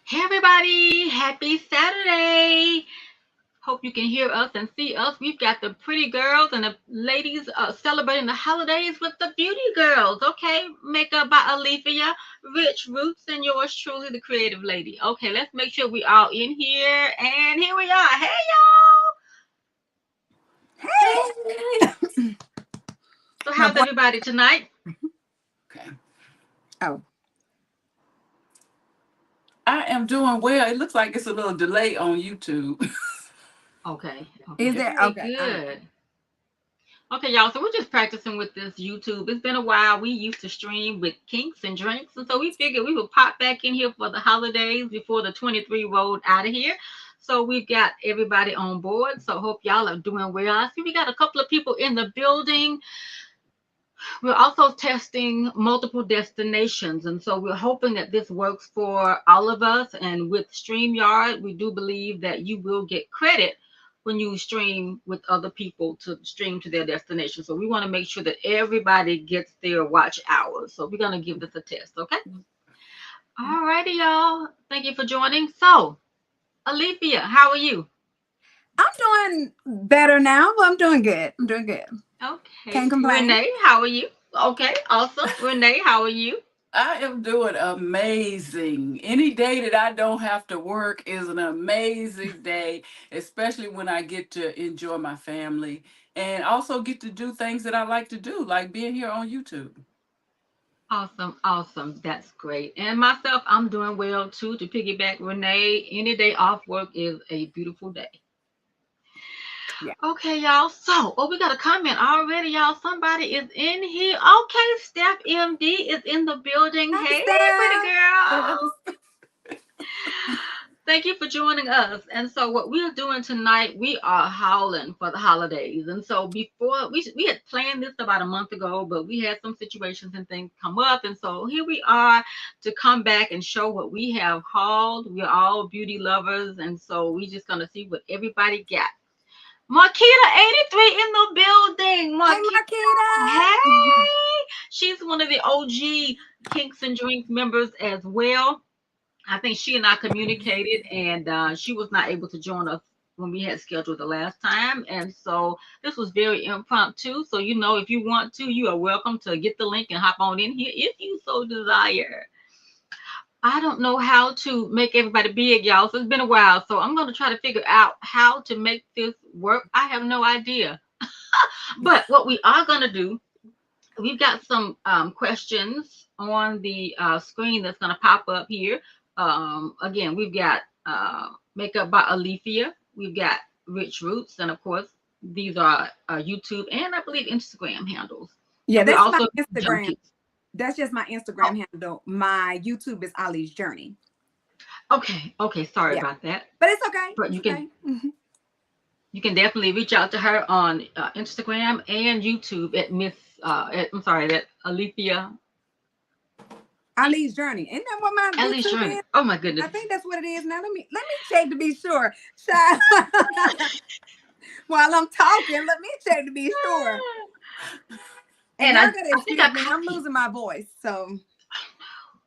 Hey everybody, happy Saturday. Hope you can hear us and see us. We've got the pretty girls and the ladies celebrating the holidays with the Beauty Girlz. Okay, makeup by Alethea, Rich Roots, and yours truly, the creative lady. Okay, let's make sure we all in here. And here we are. Hey y'all. Hey. So My how's boy. everybody tonight? Okay. Oh, I am doing well. It looks like it's a little delay on YouTube. Okay, is okay, there? very Okay, all right. good. Okay, y'all. So we're just practicing with this YouTube. It's been a while. We used to stream with kinks and drinks, and so we figured we would pop back in here for the holidays before the 23 rolled out of here. So we've got everybody on board. So hope y'all are doing well. I see we got a couple of people in the building. We're also testing multiple destinations, and so we're hoping that this works for all of us. And with StreamYard, we do believe that you will get credit when you stream with other people to stream to their destination. So we want to make sure that everybody gets their watch hours. So we're going to give this a test, okay? All righty, y'all. Thank you for joining. So, Alethea, how are you? I'm doing better now, but I'm doing good. I'm doing good. Can't Okay. complain. Renee, how are you? Okay, awesome. Renee, how are you? I am doing amazing. Any day that I don't have to work is an amazing day, especially when I get to enjoy my family and also get to do things that I like to do, like being here on YouTube. Awesome, awesome. That's great. And myself, I'm doing well too. To piggyback Renee, any day off work is a beautiful day. Yeah. Okay, y'all. So, oh, we got a comment already, y'all. Somebody is in here. Okay, Steph MD is in the building. Hi, Hey, pretty Steph. girl. Thank you for joining us. And so, what we are doing tonight, we are howling for the holidays. And so, before we had planned this about a month ago, but we had some situations and things come up. And so, here we are to come back and show what we have hauled. We're all beauty lovers. And so, we're just going to see what everybody got. Marquita 83 in the building. Hey, Marquita, Marquita. hey. She's one of the OG Kinks and Drinks members as well. I think she and I communicated, and she was not able to join us when we had scheduled the last time. And so this was very impromptu. So, if you want to, you are welcome to get the link and hop on in here if you so desire. I don't know how to make everybody big, y'all. So it's been a while. So I'm going to try to figure out how to make this work. I have no idea. But what we are going to do, we've got some questions on the screen that's going to pop up here. Again, we've got Makeup by Alethea. We've got Rich Roots. And of course, these are YouTube and I believe Instagram handles. Yeah, And we're that's my also Instagram. junkies. That's just my Instagram handle. My YouTube is Ali's Journey. Okay, okay, sorry Yeah, about that. but it's okay. But It's okay. you can definitely reach out to her on Instagram and YouTube at that Alethea Ali's Journey. Isn't that what my Ellie's YouTube Journey. is? Oh my goodness. I think that's what it is now. Let me check to be sure. Child. While I'm talking, let me check to be sure. And And y'all I, gotta I think I excuse me. I'm copied. losing my voice. So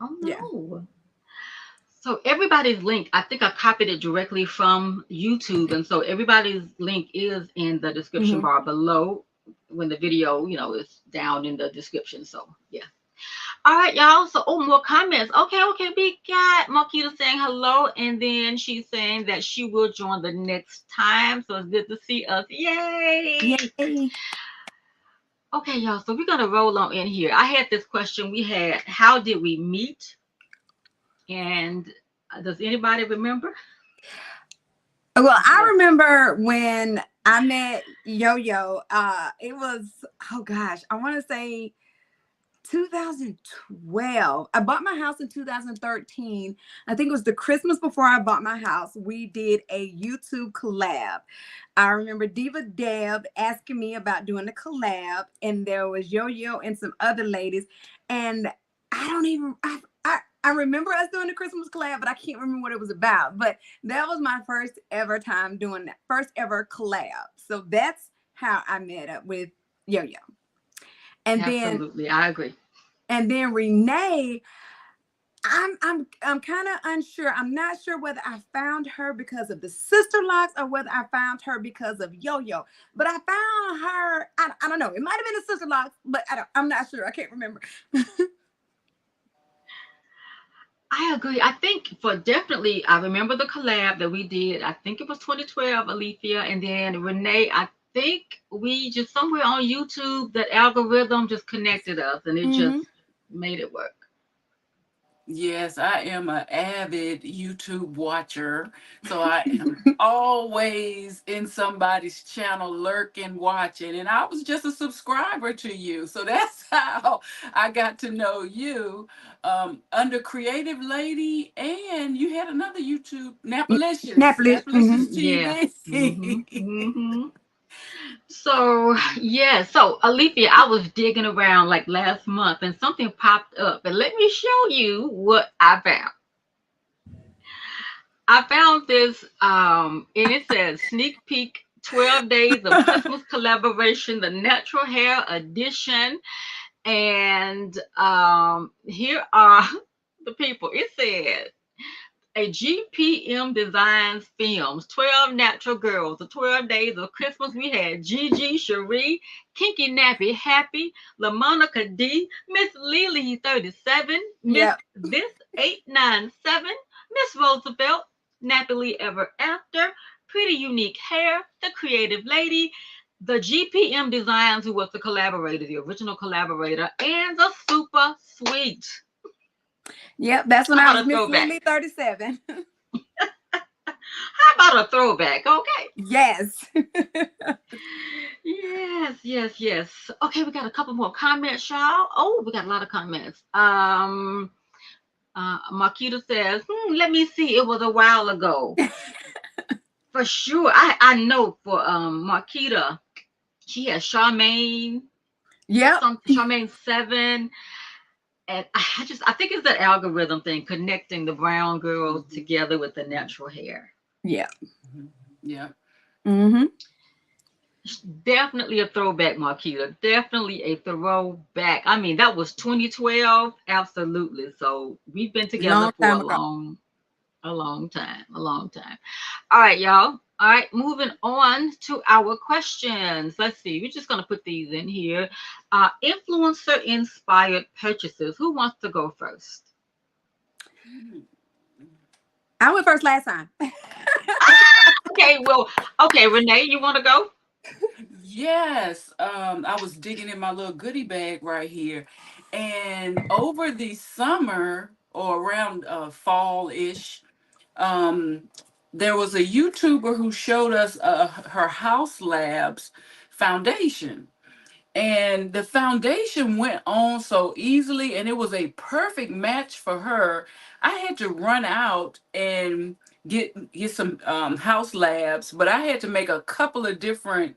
Oh yeah. no. So everybody's link, I think I copied it directly from YouTube. And so everybody's link is in the description Hmm. bar below when the video, is down in the description. So yeah. All right, y'all. So, more comments. Okay, okay. We got Marquita saying hello, and then she's saying that she will join the next time. So it's good to see us. Yay! Yay. Okay, y'all. So we're gonna roll on in here. I had this question. We had, how did we meet? And does anybody remember? Well, I Yes. remember when I met Yo-Yo. It was, oh gosh, I want to say 2012. I bought my house in 2013. I think it was the Christmas before I bought my house. We did a YouTube collab. I remember Diva Deb asking me about doing the collab, and there was Yo-Yo and some other ladies. And I don't even, I remember us doing the Christmas collab, but I can't remember what it was about. But that was my first ever time doing that, first ever collab. So that's how I met up with Yo-Yo. And then Absolutely, I agree. and then Renee, I'm kind of unsure. I'm not sure whether I found her because of the sister locks or whether I found her because of Yo-Yo. But I found her. I don't know. It might have been the sister locks, but I'm not sure. I can't remember. I agree. I think for definitely, I remember the collab that we did. I think it was 2012, Alethea, and then Renee. I think we just somewhere on YouTube that algorithm just connected us, and it just Hmm. made it work. Yes, I am an avid YouTube watcher. So I am always in somebody's channel lurking, watching. And I was just a subscriber to you. So that's how I got to know you under Creative Lady. And you had another YouTube, Napalicious, Napoli. Hmm. Napalicious Yes. Hmm. TV. Hmm. So yeah, so Alethea, I was digging around like last month, and something popped up, and let me show you what I found. I found this, and it says sneak peek 12 days of Christmas collaboration, the natural hair edition. And here are the people. It said a GPM Designs Films, 12 Natural Girls, the 12 Days of Christmas. We had Gigi, Cherie, Kinky Nappy, Happy, LaMonica D, Miss Lily 37, Miss Yep. This 897, Miss Roosevelt, Nappily Ever After, Pretty Unique Hair, The Creative Lady, the GPM Designs, who was the collaborator, the original collaborator, and the Super Sweet. Yep. That's when How I about was a Miss throwback? Lily 37. How about a throwback? Okay. Yes. Yes, yes, yes. Okay, we got a couple more comments, y'all. Oh, we got a lot of comments. Marquita says, let me see. It was a while ago. For sure. I know for Marquita, she has Charmaine, Yep. some Charmaine 7. And I think it's that algorithm thing connecting the brown girls Mhm, together with the mhm, natural hair. Yeah. mhm. Yeah. Hmm. Definitely a throwback, Marquita. Definitely a throwback. I mean, that was 2012. Absolutely. So we've been together Long for time ago. a long time, a long time. All right, y'all. All right, moving on to our questions. Let's see. We're just gonna put these in here. Influencer inspired purchases. Who wants to go first? Mm. I went first last time. Okay, well, okay, Renee, you want to go? Yes, I was digging in my little goodie bag right here, and over the summer or around fall-ish, um, there was a YouTuber who showed us her House Labs foundation. And the foundation went on so easily, and it was a perfect match for her. I had to run out and get some House Labs, but I had to make a couple of different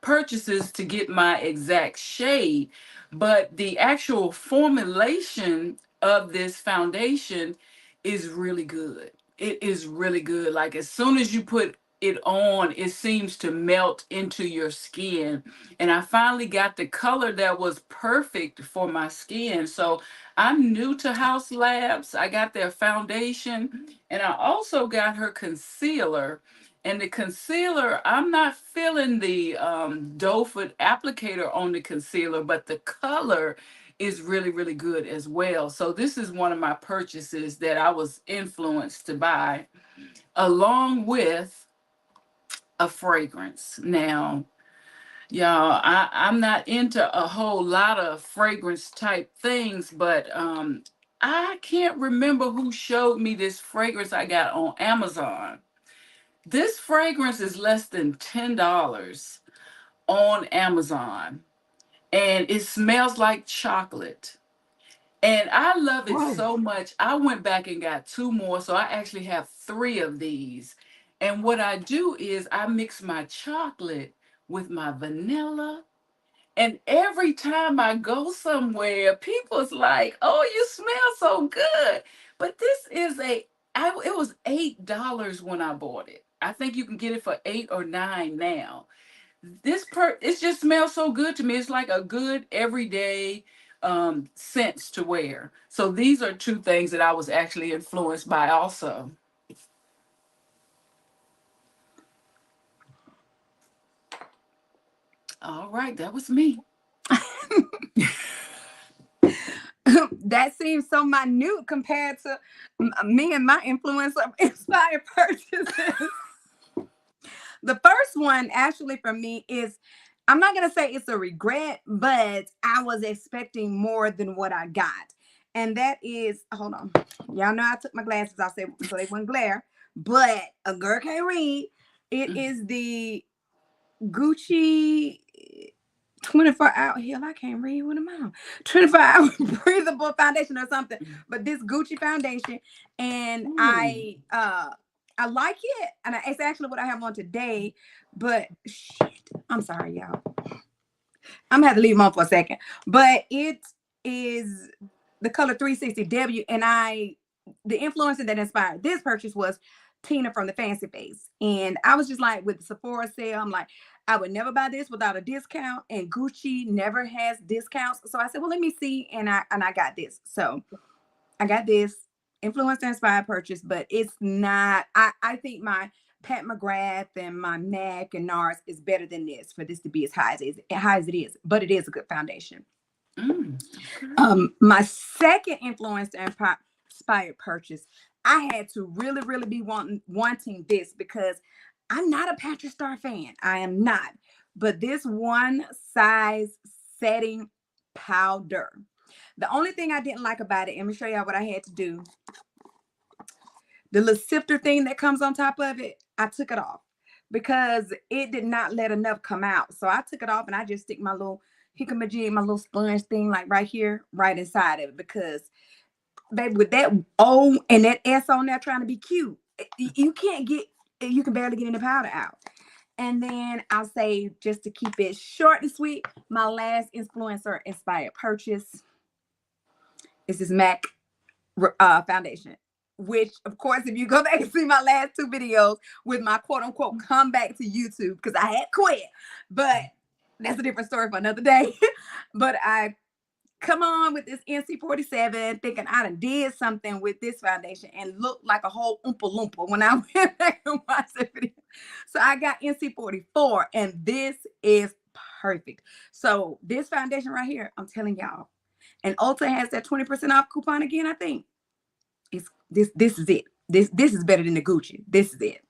purchases to get my exact shade. But the actual formulation of this foundation is really good. It is really good. Like as soon as you put it on, it seems to melt into your skin. And I finally got the color that was perfect for my skin. So I'm new to House Labs. I got their foundation, and I also got her concealer. And the concealer, I'm not feeling the doe foot applicator on the concealer, but the color is really, really good as well. So this is one of my purchases that I was influenced to buy, along with a fragrance. Now, y'all, I'm not into a whole lot of fragrance type things, but I can't remember who showed me this fragrance I got on Amazon. This fragrance is less than $10 on Amazon, and it smells like chocolate. And I love it Whoa. so much. I went back and got two more, so I actually have three of these. And what I do is I mix my chocolate with my vanilla. And every time I go somewhere, people's like, "Oh, you smell so good." But this is it was $8 when I bought it. I think you can get it for 8 or 9 now. It just smells so good to me. It's like a good everyday scents to wear. So these are two things that I was actually influenced by also. All right, that was me. That seems so minute compared to me and my influence of inspired purchases. The first one actually for me is, I'm not going to say it's a regret, but I was expecting more than what I got. And that is, hold on. Y'all know I took my glasses off so they wouldn't glare, but a girl can't read. It is the Gucci 24-hour Hill. I can't read what am I? 24-hour breathable foundation or something. But this Gucci foundation, and I like it, and it's actually what I have on today. But shit, I'm sorry, y'all. I'm gonna have to leave them on for a second. But it is the color 360W, and the influencer that inspired this purchase was Tina from the Fancy Face. And I was just like, with the Sephora sale, I'm like, I would never buy this without a discount, and Gucci never has discounts. So I said, well, let me see, and I got this. So I got this influencer inspired purchase, but it's not. I think my Pat McGrath and my MAC and NARS is better than this for this to be as high as it is. But it is a good foundation. My second influencer inspired purchase, I had to really, really be wanting this because I'm not a Patrick Star fan. I am not. But this one size setting powder. The only thing I didn't like about it, let me show y'all what I had to do. The little sifter thing that comes on top of it, I took it off because it did not let enough come out. So I took it off and I just stick my little hickamaji, my little sponge thing, like right here, right inside of it. Because, baby, with that O and that S on there trying to be cute, you can barely get any powder out. And then I'll say, just to keep it short and sweet, my last influencer inspired purchase is this MAC foundation. Which, of course, if you go back and see my last two videos with my quote unquote comeback to YouTube, because I had quit, but that's a different story for another day. But I come on with this NC47 thinking I done did something with this foundation and looked like a whole Oompa Loompa when I went back and watched the video. So I got NC44, and this is perfect. So this foundation right here, I'm telling y'all, and ULTA has that 20% off coupon again, I think. This is it. This is better than the Gucci. This is it.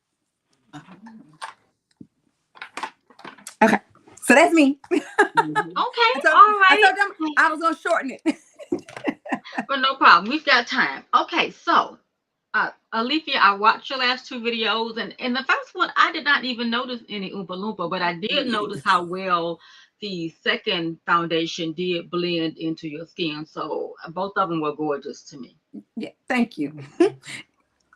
Okay, so that's me. Okay, all right. I told them I was gonna shorten it. But no problem. We've got time. Okay, so Alethea, I watched your last two videos, and in the first one, I did not even notice any Oompa Loompa, but I did notice how well the second foundation did blend into your skin. So both of them were gorgeous to me. Yeah, thank you.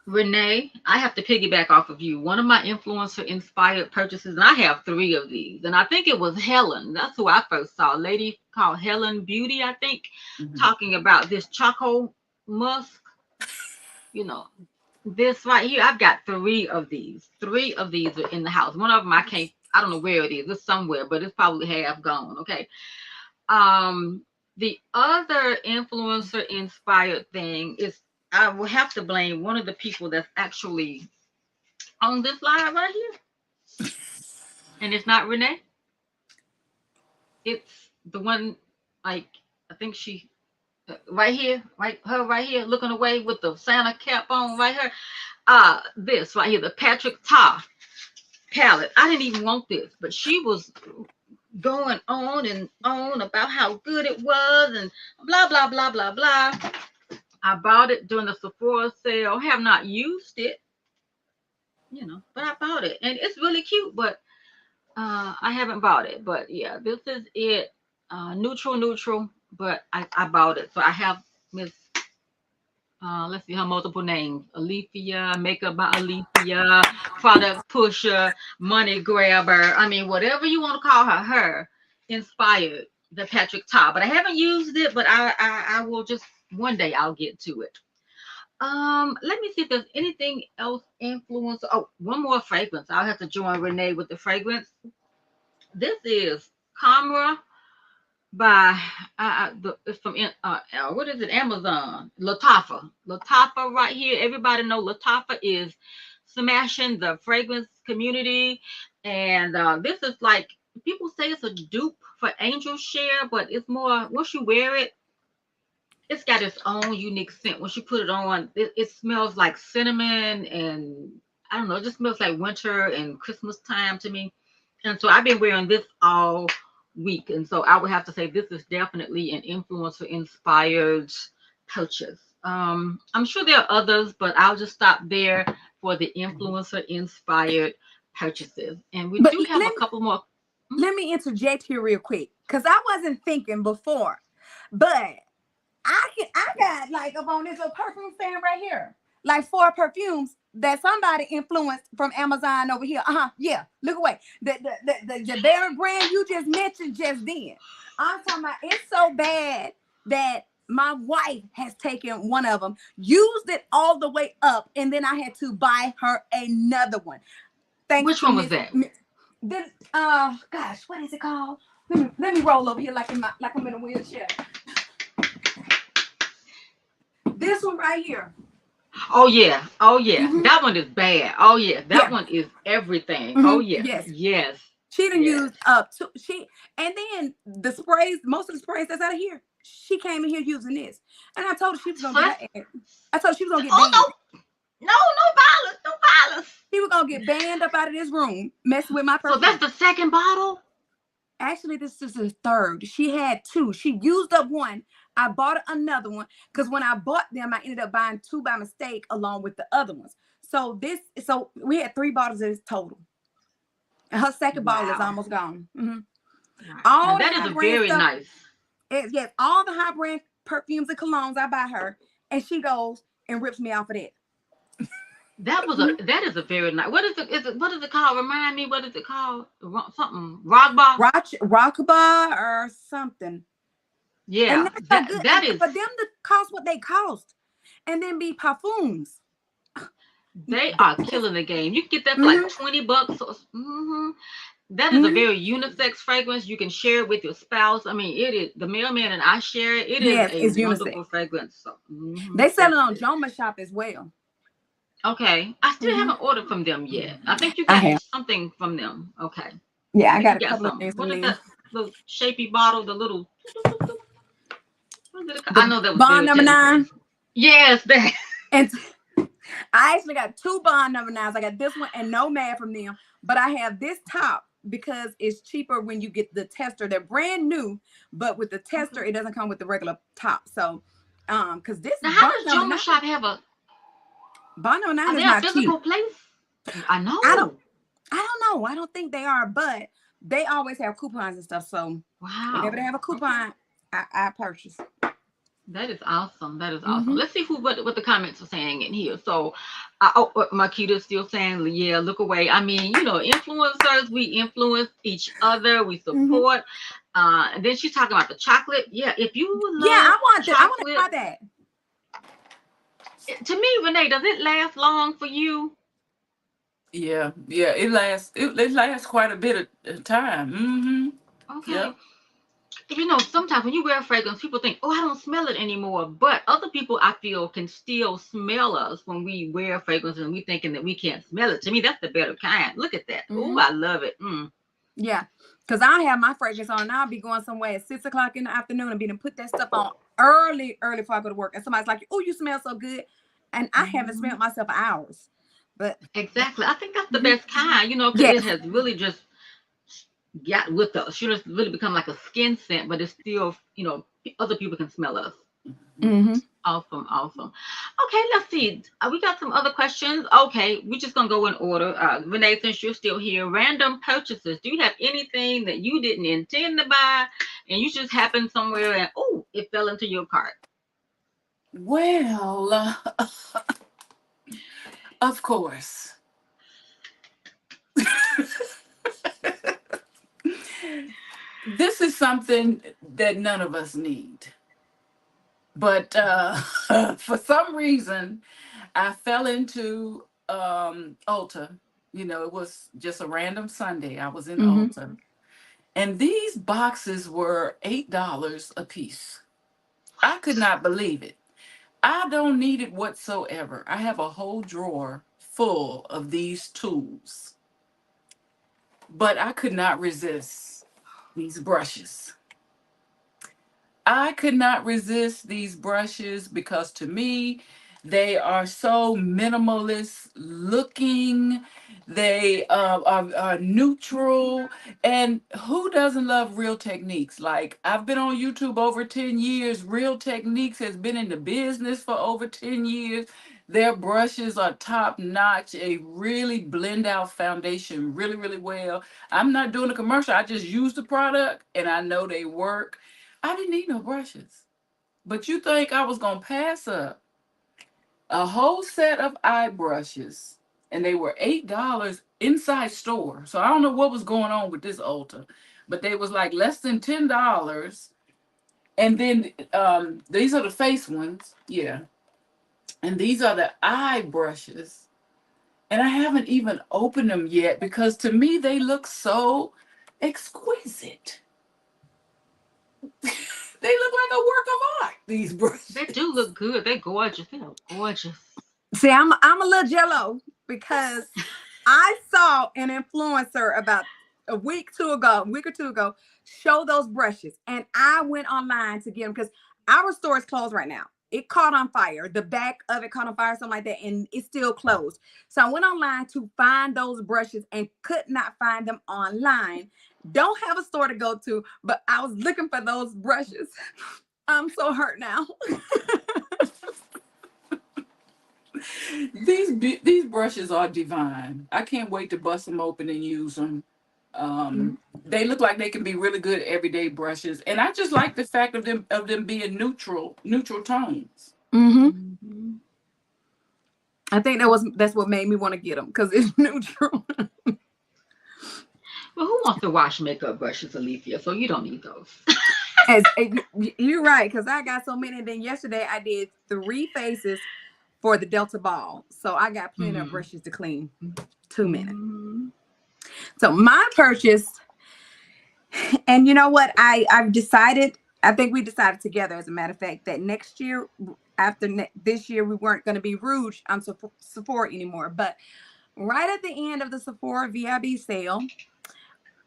Renee, I have to piggyback off of you. One of my influencer inspired purchases, and I have 3 of these, and I think it was Helen. That's who I first saw. A lady called Helen Beauty, I think, talking about this Choco Musk. You know, this right here. I've got 3 of these. 3 of these are in the house. One of them I don't know where it is. It's somewhere, but it's probably half gone. Okay. The other influencer inspired thing is, I will have to blame one of the people that's actually on this live right here. And it's not Renee. It's the one, like, I think she, right here, right here, looking away with the Santa cap on right here. This right here, the Patrick Tar palette. I didn't even want this, but she was going on and on about how good it was and blah, blah, blah, blah, blah. I bought it during the Sephora sale. Have not used it, but I bought it. And it's really cute, but I haven't bought it. But yeah, this is it. Neutral, but I bought it. So I have Miss, let's see her multiple names. Alethea, Makeup by Alethea, Product Pusher, Money Grabber. I mean, whatever you want to call her inspired the Patrick Tar. But I haven't used it, but I will just, one day I'll get to it. Let me see if there's anything else influence. Oh, one more fragrance. I'll have to join Renee with the fragrance. This is Camera by it's from what is it? Amazon. Latafa right here. Everybody know Latafa is smashing the fragrance community, and this is like people say it's a dupe for Angel Share, but it's more once you wear it, it's got its own unique scent. Once you put it on, it smells like cinnamon and I don't know, it just smells like winter and Christmas time to me. And so I've been wearing this all week. And so I would have to say this is definitely an influencer inspired purchase. I'm sure there are others, but I'll just stop there for the influencer inspired purchases. And we But do have a couple more. let me interject here real quick, because I wasn't thinking before, but I got like up on this little perfume stand right here, like 4 perfumes that somebody influenced from Amazon over here. Yeah. Look away. The very brand you just mentioned just then. I'm talking about it's so bad that my wife has taken one of them, used it all the way up, and then I had to buy her another one. Thanks Which to one was Miss. that? This gosh, what is it called? Let me roll over here like I'm in a wheelchair. This one right here. Oh yeah. Oh yeah. Mm-hmm. That one is bad. Oh yeah. That Yeah. one is everything. Oh Mm-hmm. yeah. Yes. Yes. She done Yes. used up to she and then the sprays, most of the sprays that's out of here, she came in here using this. And I told her she was gonna So get that's her ass. I told her she was gonna get oh banned. no violence. No violence. She was gonna get banned up out of this room, messing with my So that's perfume. the second bottle? Actually, this is the third. She had two. She used up one. I bought another one because when I bought them, I ended up buying two by mistake along with the other ones. So we had 3 bottles of this total. And her second bottle is Wow. almost gone. Mm-hmm. Wow. Now All the that is high a brand very stuff, nice. yes, all the high brand perfumes and colognes I buy her, and she goes and rips me off of that. That is a very nice. What is it what is it called? Remind me what is it called? Something rock bar? Rockaba or something. And Yeah. that's so That good. that And is for them to cost what they cost and then be parfums. they are killing the game. You can get that for like Mm-hmm, $20 or that is a mm-hmm. very unisex fragrance. You can share it with your spouse. I mean, it is the mailman and I share it. It is Yes, a it's unisex. wonderful fragrance. So, They sell it on definitely. Joma Shop as well. Okay, I still Mm-hmm. haven't ordered from them yet. I think you I got have. something from them. Okay, Yeah, I I think got you a got couple of something. things What from is them. that little shapy bottle? The little what is it? I The know that was Bond very number January. 9. Yes, that. And I actually got 2 Bond number 9s. I got this one and Nomad from them. But I have this top because it's cheaper when you get the tester. They're brand new, but with the tester, it doesn't come with the regular top. So because this Now, how Bond does number Joma 9, Shop have a? Bond number Are 9 they is a not cheap. physical place? I I don't know. I don't know. I don't think they are, but they always have coupons and stuff. So whenever they Wow. have a Okay. coupon, I purchase. That is awesome. That is awesome. Mm-hmm. Let's see what the comments are saying in here. So, Makita's still saying, yeah, look away. I mean, influencers, we influence each other, we Mm-hmm. support. And then she's talking about the chocolate. Yeah, if you Yeah, love I want to chocolate, try that. to me, Renee, does it last long for you? Yeah, yeah. It lasts quite a bit of time. Mm-hmm. Okay. Yep. Sometimes when you wear a fragrance, people think, oh, I don't smell it anymore. But other people, I feel, can still smell us when we wear a fragrance and we thinking that we can't smell it. To me, that's the better kind. Look at that. Oh, Mm-hmm. I love it. Yeah, because I have my fragrance on and I'll be going somewhere at 6 o'clock in the afternoon and be to put that stuff on early before I go to work. And somebody's like, oh, you smell so good. And I haven't smelled Mhm. myself for hours. But Exactly. I think that's the mhm. best kind, because it Yes. has really just got with us. It's really become like a skin scent, but it's still, other people can smell us. Mm-hmm. Awesome, awesome. Okay, let's see. We got some other questions. Okay, we're just gonna go in order. Renee, since you're still here, random purchases. Do you have anything that you didn't intend to buy and you just happened somewhere and oh, it fell into your cart? Well, of course. This is something that none of us need. But for some reason, I fell into ULTA. It was just a random Sunday. I was in Mm-hmm. ULTA. And these boxes were $8 a piece. I could not believe it. I don't need it whatsoever. I have a whole drawer full of these tools, but I could not resist these brushes. I could not resist these brushes because to me, they are so minimalist looking. They are neutral. And who doesn't love Real Techniques? Like, I've been on YouTube over 10 years. Real Techniques has been in the business for over 10 years. Their brushes are top notch. They really blend out foundation really, really well. I'm not doing a commercial. I just use the product and I know they work. I didn't need no brushes. But you think I was going to pass up a whole set of eye brushes and they were $8 inside store. So I don't know what was going on with this Ulta, but they was like less than $10. And then these are the face ones. Yeah. And these are the eye brushes. And I haven't even opened them yet because to me they look so exquisite. They look like a work of art, these brushes. They do look good. They're gorgeous. They are gorgeous. See, I'm a little jello because I saw an influencer about a week or two ago, show those brushes, and I went online to get them because our store is closed right now. It caught on fire. The back of it caught on fire, something like that, and it's still closed. So I went online to find those brushes and could not find them online. Don't have a store to go to, but I was looking for those brushes. I'm so hurt now. These brushes are divine. I can't wait to bust them open and use them. They look like they can be really good everyday brushes, and I just like the fact of them being neutral tones. Mm-hmm. Mm-hmm. I think that's what made me want to get them because it's neutral. Well, who wants to wash makeup brushes, Alethea? So you don't need those. You're right, because I got so many. And then yesterday I did 3 faces for the Delta ball, so I got plenty of brushes to clean. 2 minutes. So my purchase, and you know what? I've decided. I think we decided together, as a matter of fact, that next year, this year, we weren't going to be Rouge on Sephora anymore. But right at the end of the Sephora VIB sale,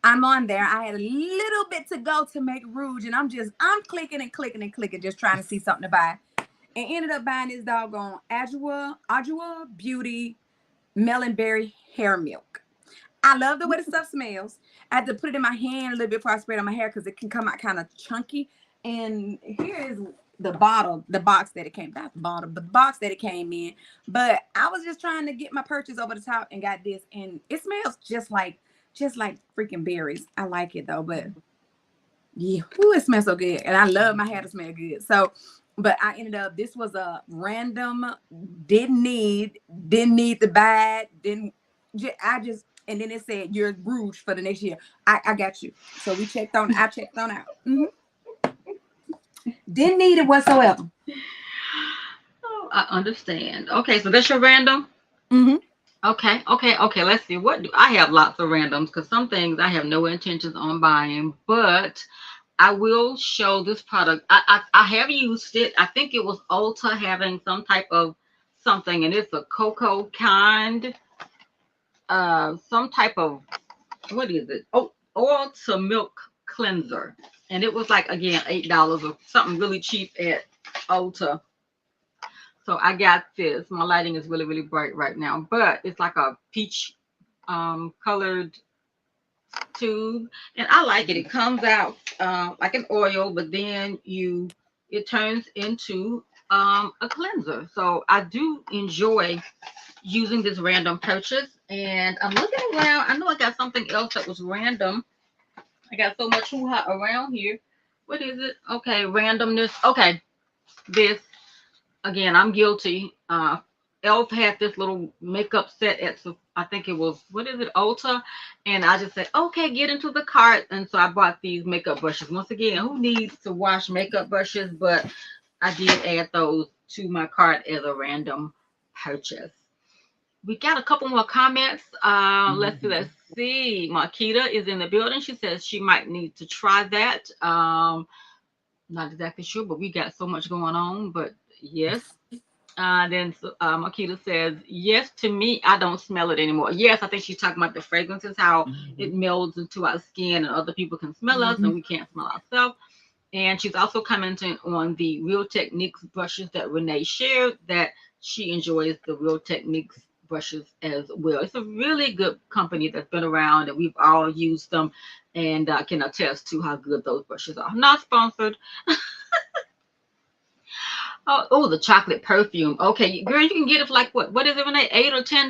I'm on there. I had a little bit to go to make Rouge, and I'm clicking and clicking and clicking, just trying to see something to buy. And ended up buying this doggone Adjua Beauty Melon Berry Hair Milk. I love the way the stuff smells. I had to put it in my hand a little bit before I spray it on my hair because it can come out kind of chunky. And here is the box that it came, not the bottle, but the box that it came in. But I was just trying to get my purchase over the top and got this, and it smells just like freaking berries. I like it though, but yeah, it smells so good, and I love my hair to smell good. So, but I ended up, this was a random, didn't need to buy it, and then it said you're Rouge for the next year. I got you. So I checked on out. Didn't need it whatsoever. Oh, I understand. Okay, so that's your random. Okay. Let's see. What do I have? Lots of randoms because some things I have no intentions on buying, but I will show this product. I have used it. I think it was Ulta having some type of something, and it's a cocoa kind. Some type of, what is it? Oh, oil to milk cleanser, and it was like, again, $8 or something really cheap at Ulta. So I got this. My lighting is really, really bright right now, but it's like a peach colored tube, and I like it. It comes out like an oil, but then it turns into a cleanser. So I do enjoy using this random purchase, and I'm looking around. I know I got something else that was random. I got so much hoo-ha around here. What is it? Okay, randomness. Okay, this, again, I'm guilty. Elf had this little makeup set at, I think it was, what is it, Ulta? And I just said, okay, get into the cart. And so I bought these makeup brushes. Once again, who needs to wash makeup brushes? But I did add those to my cart as a random purchase. We got a couple more comments. Let's Mhm. see. Marquita is in the building. She says she might need to try that. Not exactly sure, but we got so much going on. But yes. Makita says, yes, to me, I don't smell it anymore. Yes, I think she's talking about the fragrances, how it Mhm. melds into our skin and other people can smell us Mhm. and we can't smell ourselves. And she's also commenting on the Real Techniques brushes that Renee shared, that she enjoys the Real Techniques brushes as well. It's a really good company that's been around and we've all used them and can attest to how good those brushes are. Not sponsored. Oh, the chocolate perfume. Okay, girl, you can get it for like what? What is it, Renee? $8 or $10.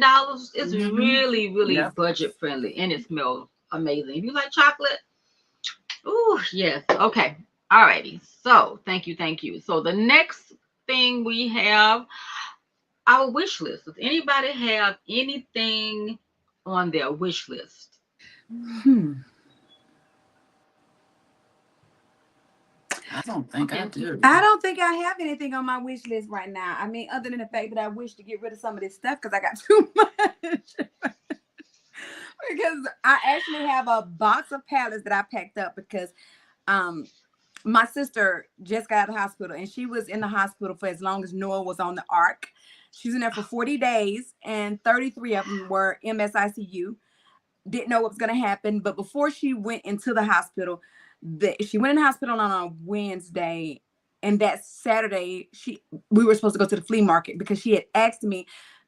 It's Mhm. really, really Yep. budget friendly, and it smells amazing. If you like chocolate, ooh, yes. Okay, alrighty. So, thank you, thank you. So the next thing we have our wish list. Does anybody have anything on their wish list? Hmm. I don't think I Okay. do. I don't think I have anything on my wish list right now. I mean, other than the fact that I wish to get rid of some of this stuff because I got too much. Because I actually have a box of palettes that I packed up because um my sister just got out of the hospital and she was in the hospital for as long as Noah was on the ark. She was in there for 40 days and 33 of them were MSICU. Didn't know what was going to happen. But before she went into the hospital, she went in the hospital on a Wednesday. And that Saturday, we were supposed to go to the flea market because she had asked me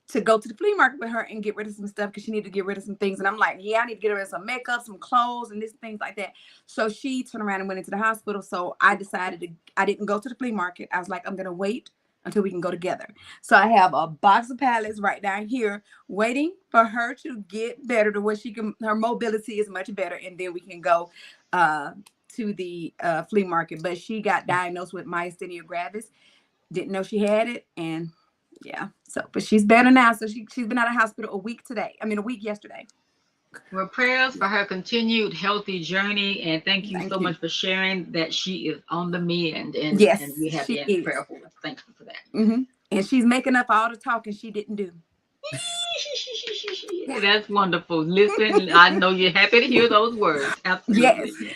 to go to the flea market with her and get rid of some stuff because she needed to get rid of some things. And I'm like, yeah, I need to get rid of some makeup, some clothes, and this things like that. So she turned around and went into the hospital. So I decided I didn't go to the flea market. I was like, I'm gonna wait until we can go together. So I have a box of palettes right down here waiting for her to get better to where she can, her mobility is much better, and then we can go uh to the flea market. But she got diagnosed with myasthenia gravis, didn't know she had it, and yeah, so but she's better now. So she's been out of hospital a week today. I mean, a week yesterday. Well, prayers for her continued healthy journey, and thank you so Thank you. much for sharing that she is on the mend, and Yes, we have she been in is. prayer for her. Thank you for that. And she's making up all the talking she didn't do. Yeah. That's wonderful. Listen, I know you're happy to hear those words. Yes. Absolutely.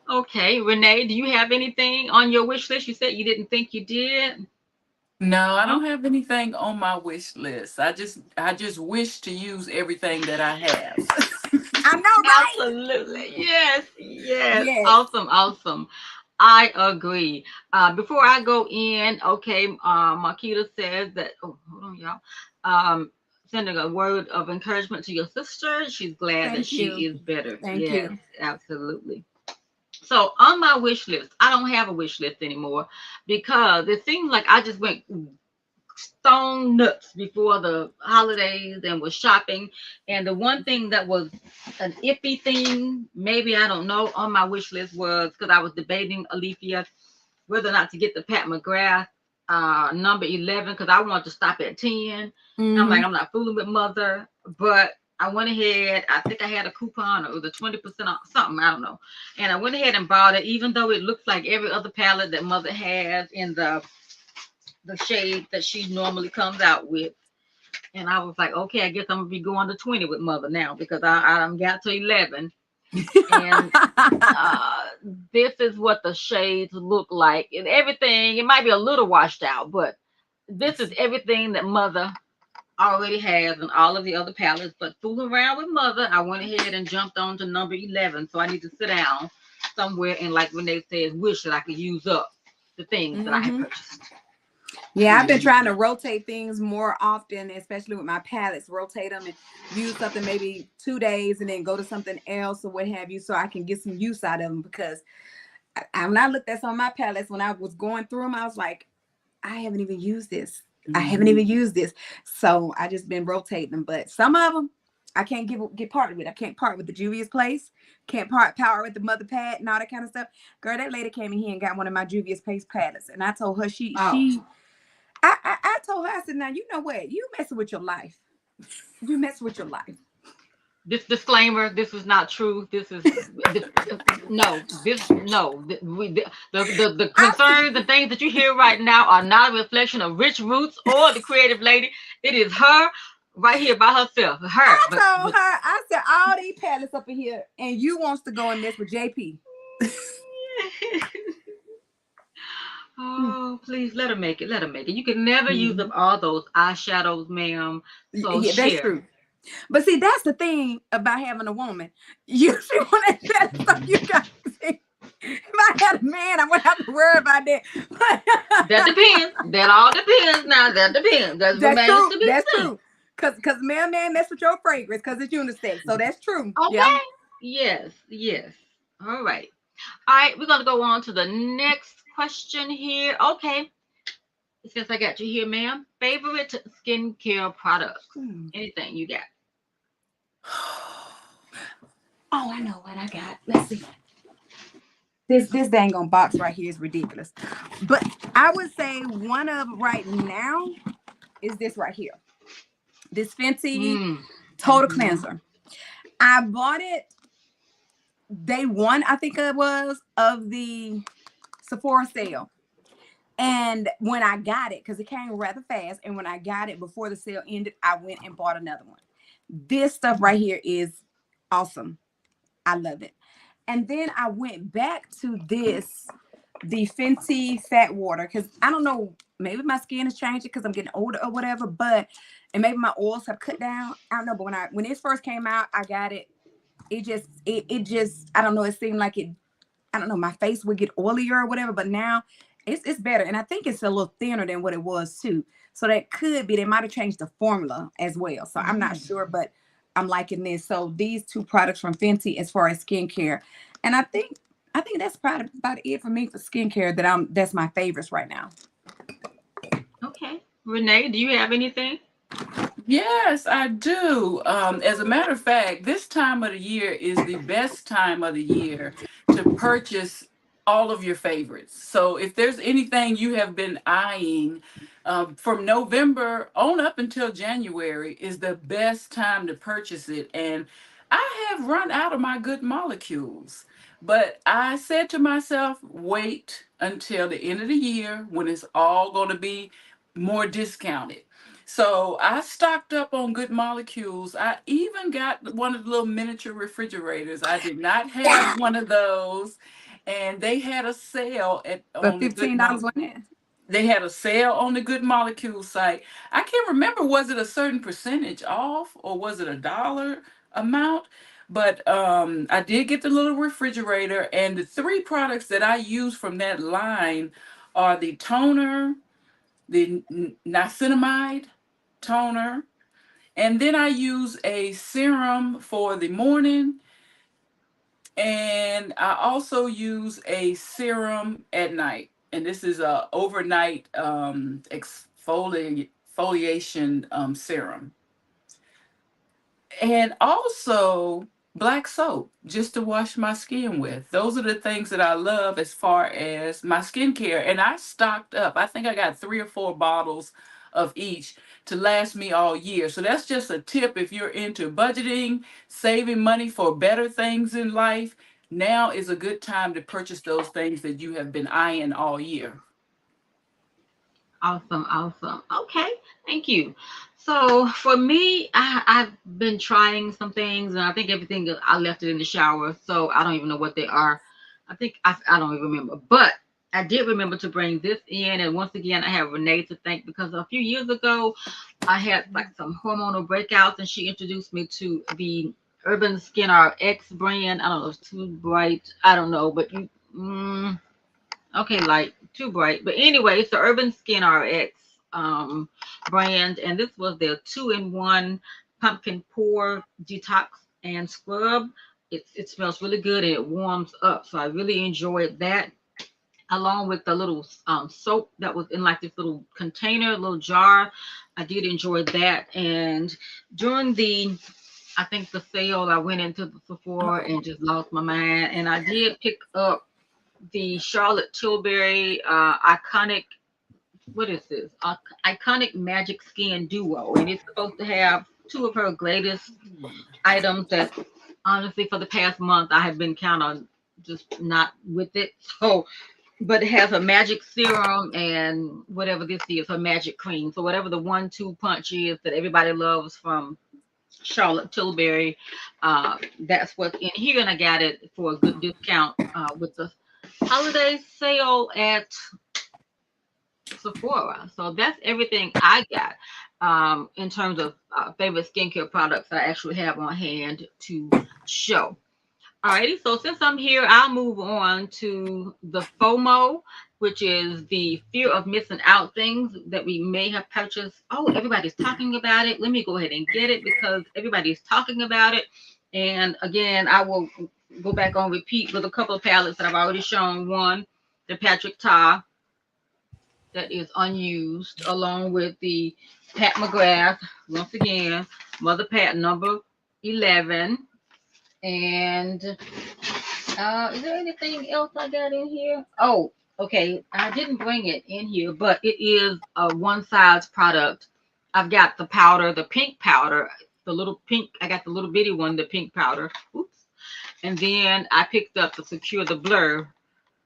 Okay, Renee, do you have anything on your wish list? You said you didn't think you did. No, I Oh, don't have anything on my wish list. I just wish to use everything that I have. I know, right? absolutely. Yes, yes. Yes. Awesome, awesome. I agree. Before I go in, okay, Marquita says that, oh, hold on, y'all. Sending a word of encouragement to your sister. She's glad that Thank she you. is better. Thank Yes, you. absolutely. So on my wish list, I don't have a wish list anymore because it seems like I just went stone nuts before the holidays and was shopping. And the one thing that was an iffy thing, maybe I don't know, on my wish list was because I was debating Alethea whether or not to get the Pat McGrath number 11 because I wanted to stop at 10. I'm like, Hmm. I'm not fooling with mother, but I went ahead. I think I had a coupon or the 20% off something, I don't know. And I went ahead and bought it, even though it looks like every other palette that mother has in the shade that she normally comes out with. And I was like, okay, I guess I'm gonna be going to 20 with mother now because I done got to 11. And uh this is what the shades look like and everything. It might be a little washed out, but this is everything that mother already has and all of the other palettes. But fooling around with mother, I went ahead and jumped on to number 11. So I need to sit down somewhere and, like Renee says, wish that I could use up the things that I have Hmm. purchased. Yeah, I've been Mhm. trying to rotate things more often, especially with my palettes. Rotate them and use something maybe 2 days and then go to something else or what have you, so I can get some use out of them. Because when I looked at some of my palettes when I was going through them, I was like, I haven't even used this. I haven't Mhm. even used this. So I just been rotating them. But some of them I can't get part with. I can't part with the Juvia's Place. Can't power with the Mother Pad and all that kind of stuff. Girl, that lady came in here and got one of my Juvia's Place palettes, and I told her Oh, I told her, I said, now you know what? You messing with your life. You mess with your life. This disclaimer, this is not true. This is no, this no. The I see. concerns and things that you hear right now are not a reflection of Rich Roots or the creative lady. It is her right here by herself. Her, I told but her, I said, all these pallets up in here, and you wants to go in this with JP. oh, please let her make it. Let her make it. You can never use up Mhm. all those eyeshadows, ma'am. So Yeah, that's share. true. But see, that's the thing about having a woman. You see when that shit stuff you got to see. If I had a man, I wouldn't have to worry about that. That depends. That all depends. Now that depends. That That's remains true. to be That's seen. true. Cause man mess with your fragrance because it's unisex. So that's true. Yeah. Okay. Yes. Yes. All right. All right. We're gonna go on to the next question here. Okay. Since I got you here, ma'am, favorite skincare products? Hmm. Anything you got? Oh, I know what I got. Let's see. This dang on box right here is ridiculous. But I would say one of right now is this right here. This Fenty Mm. Total Mm-hmm. Cleanser. I bought it day one, I think it was, of the Sephora sale. And when I got it, because it came rather fast, and when I got it before the sale ended, I went and bought another one. This stuff right here is awesome. I love it. And then I went back to this, the Fenty Fat Water, because I don't know, maybe my skin is changing because I'm getting older or whatever, but and maybe my oils have cut down. I don't know, but when this first came out, I got it. It just I don't know, it seemed like it, I don't know, my face would get oilier or whatever, but now it's better. And I think it's a little thinner than what it was too. So that could be, they might have changed the formula as well. So I'm not Mm. sure, but I'm liking this. So these two products from Fenty as far as skincare. And I think that's probably about it for me for skincare that's my favorites right now. Okay. Renee, do you have anything? Yes, I do. As a matter of fact, this time of the year is the best time of the year to purchase all of your favorites. So if there's anything you have been eyeing, from November on up until January is the best time to purchase it. And I have run out of my good molecules. But I said to myself, wait until the end of the year when it's all going to be more discounted. So I stocked up on good molecules. I even got one of the little miniature refrigerators. I did not have one of those, and they had a sale at But on the good $15 mole. on that. They had a sale on the Good Molecule site. I can't remember, was it a certain percentage off or was it a dollar amount? But I did get the little refrigerator, and the three products that I use from that line are the toner, the niacinamide toner, and then I use a serum for the morning, and I also use a serum at night. And this is a overnight exfoliation serum. And also black soap just to wash my skin with. Those are the things that I love as far as my skincare. And I stocked up. I think I got 3 or 4 bottles of each to last me all year. So that's just a tip if you're into budgeting, saving money for better things in life. Now is a good time to purchase those things that you have been eyeing all year. Awesome, awesome. Okay, thank you. So for me, I've been trying some things, and I think everything I left it in the shower, so I don't even know what they are. I don't even remember, but I did remember to bring this in, and once again, I have Renee to thank because a few years ago, I had like some hormonal breakouts, and she introduced me to the Urban Skin RX brand. I don't know, it's too bright. I don't know, but okay, like too bright. But anyway, it's the Urban Skin RX brand, and this was their two-in-one pumpkin pore detox and scrub. It smells really good and it warms up. So I really enjoyed that, along with the little soap that was in like this little container, little jar. I did enjoy that. And during I think the sale, I went into the Sephora and just lost my mind. And I did pick up the Charlotte Tilbury what is this? Iconic Magic Skin Duo, and it's supposed to have two of her latest items that honestly for the past month I have been kind of just not with it. So, but it has a magic serum and whatever this is, her magic cream. So whatever the 1-2 punch is that everybody loves from Charlotte Tilbury, that's what's in here, and I got it for a good discount with the holiday sale at Sephora. So that's everything I got in terms of favorite skincare products I actually have on hand to show. Alrighty, so since I'm here, I'll move on to the FOMO, which is the fear of missing out things that we may have purchased. Oh, everybody's talking about it. Let me go ahead and get it because everybody's talking about it. And again, I will go back on repeat with a couple of palettes that I've already shown. One, the Patrick Ta that is unused, along with the Pat McGrath, once again, Mother Pat number 11. And is there anything else I got in here? Oh, okay. I didn't bring it in here, but it is a one size product. I've got the powder, the pink powder, the little pink. I got the little bitty one, the pink powder. Oops. And then I picked up the Secure the Blur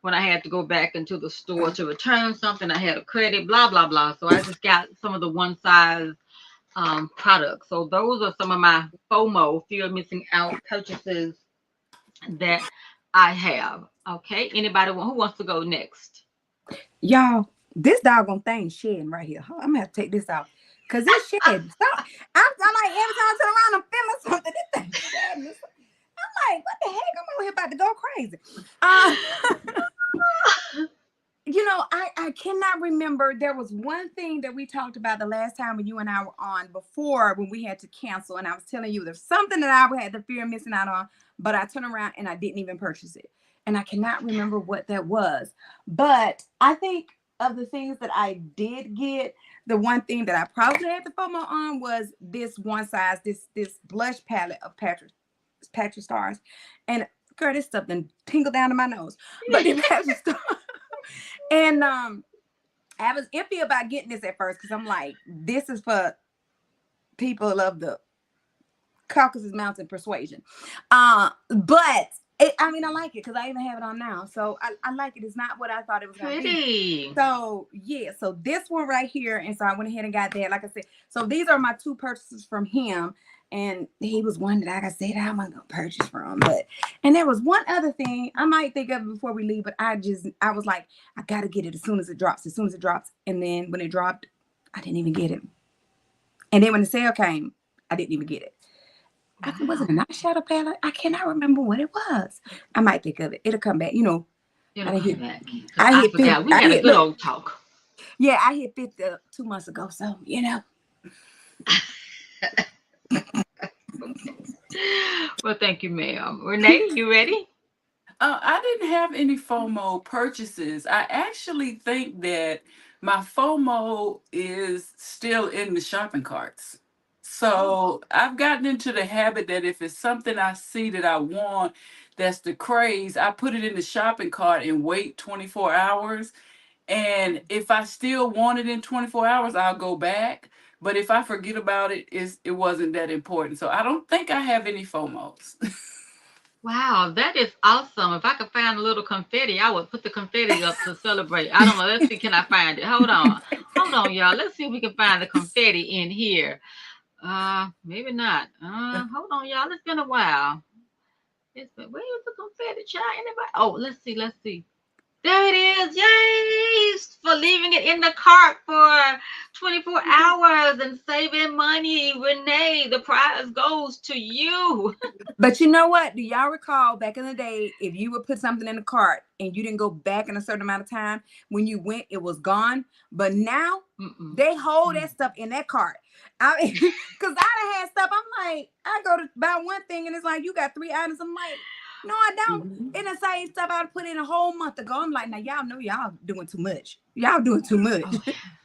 when I had to go back into the store to return something. I had a credit, blah, blah, blah. So I just got some of the one size products. So those are some of my FOMO, fear of missing out purchases that I have. Okay. Anybody who wants to go next? Y'all, this doggone thing shedding right here. I'm gonna have to take this out because it's shedding. Stop. I'm like every time I turn around, I'm feeling something. This thing shedding. I'm like, what the heck? I'm over here about to go crazy. You know, I cannot remember. There was one thing that we talked about the last time when you and I were on before when we had to cancel. And I was telling you there's something that I had the fear of missing out on, but I turned around and I didn't even purchase it. And I cannot remember what that was. But I think of the things that I did get, the one thing that I probably had the FOMO on was this one size, this blush palette of Patrick Stars. And girl, this stuff then tingled down to my nose. But the Patrick Stars. And I was iffy about getting this at first because I'm like, this is for people of the Caucasus Mountain persuasion. But I mean, I like it because I even have it on now. So I like it. It's not what I thought it was going to be. So yeah, so this one right here. And so I went ahead and got that. Like I said, so these are my two purchases from him. And he was one that, like I said, I wasn't going to purchase from. And there was one other thing I might think of before we leave, but I was like, I got to get it as soon as it drops. And then when it dropped, I didn't even get it. And then when the sale came, I didn't even get it. Wow. Was it an eyeshadow palette? I cannot remember what it was. I might think of it. It'll come back. You know, it'll come back. I forgot. We had a good old talk. Yeah, I hit 50 2 months ago. So, you know. Well, thank you, ma'am. Renee, you ready? I didn't have any FOMO purchases. I actually think that my FOMO is still in the shopping carts. So I've gotten into the habit that if it's something I see that I want, that's the craze, I put it in the shopping cart and wait 24 hours. And if I still want it in 24 hours, I'll go back. But if I forget about it, it wasn't that important. So I don't think I have any FOMOs. Wow, that is awesome. If I could find a little confetti, I would put the confetti up to celebrate. I don't know. Let's see. Can I find it? Hold on, y'all. Let's see if we can find the confetti in here. Maybe not. Hold on, y'all. It's been a while. Where is the confetti, child? Anybody? Oh, let's see. There it is. Yay! For leaving it in the cart for 24 hours and saving money. Renee, the prize goes to you. But you know what? Do y'all recall back in the day, if you would put something in the cart and you didn't go back in a certain amount of time, when you went, it was gone. But now they hold that stuff in that cart. I mean, because I had stuff, I'm like, I go to buy one thing and it's like, you got 3 items. I'm like, no, I don't. It's the same stuff I put in a whole month ago. I'm like, now y'all know y'all doing too much. Y'all doing too much.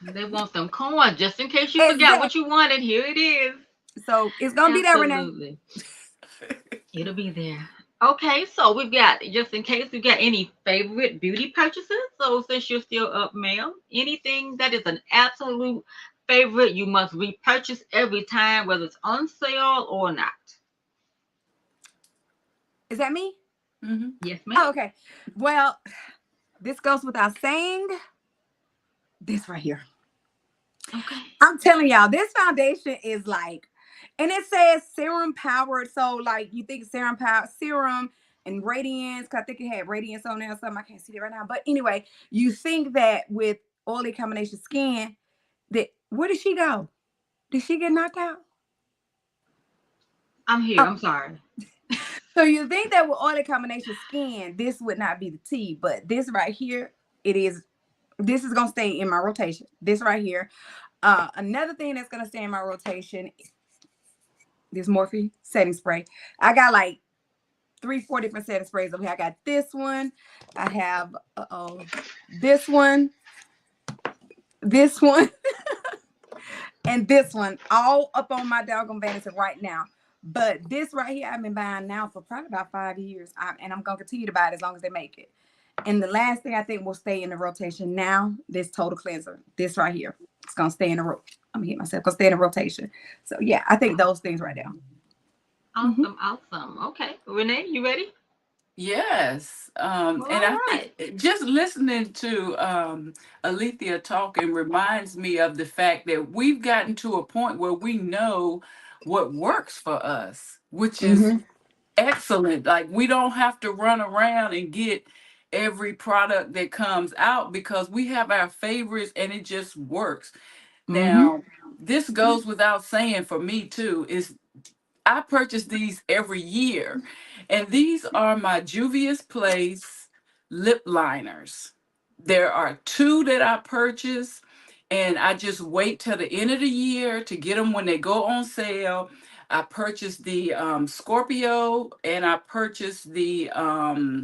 They want them coins just in case you forgot what you wanted. Here it is. So it's gonna be there, Renee. It'll be there. Okay, so we've got, just in case we've got any favorite beauty purchases. So since you're still up, ma'am, anything that is an absolute favorite you must repurchase every time, whether it's on sale or not? Is that me? Hmm. Yes, Oh, ma'am. okay. Well, this goes without saying. This right here. Okay. I'm telling y'all, this foundation is like, and it says serum powered. So like you think serum power, serum and radiance. Cause I think it had radiance on there or something. I can't see it right now. But anyway, you think that with oily combination skin, that where did she go? Did she get knocked out? I'm here. Oh, I'm sorry. so you think that with oily combination skin, this would not be the tea, but this right here, it is. This is gonna stay in my rotation. This right here. Another thing that's gonna stay in my rotation, this Morphe setting spray. I got like 3 4 different setting sprays over here. I got this one. I have this one, this one, and this one, all up on my doggone vanity right now. But this right here, I've been buying now for probably about 5 years, and I'm gonna continue to buy it as long as they make it. And the last thing I think will stay in the rotation now, this total cleanser, this right here, it's gonna stay in the I'm gonna hit myself. Gonna stay in the rotation. So yeah, I think those things right now. Mm-hmm. Awesome. Awesome. Okay. Renee, you ready? Yes. Well, And all I think right. just listening to Alethea talking reminds me of the fact that we've gotten to a point where we know what works for us, which is Mm-hmm. excellent. Like we don't have to run around and get every product that comes out because we have our favorites and it just works. Mm-hmm. Now, this goes without saying for me too, is I purchase these every year. And these are my Juvia's Place lip liners. There are two that I purchase, and I just wait till the end of the year to get them when they go on sale. I purchased the Scorpio, and I purchased the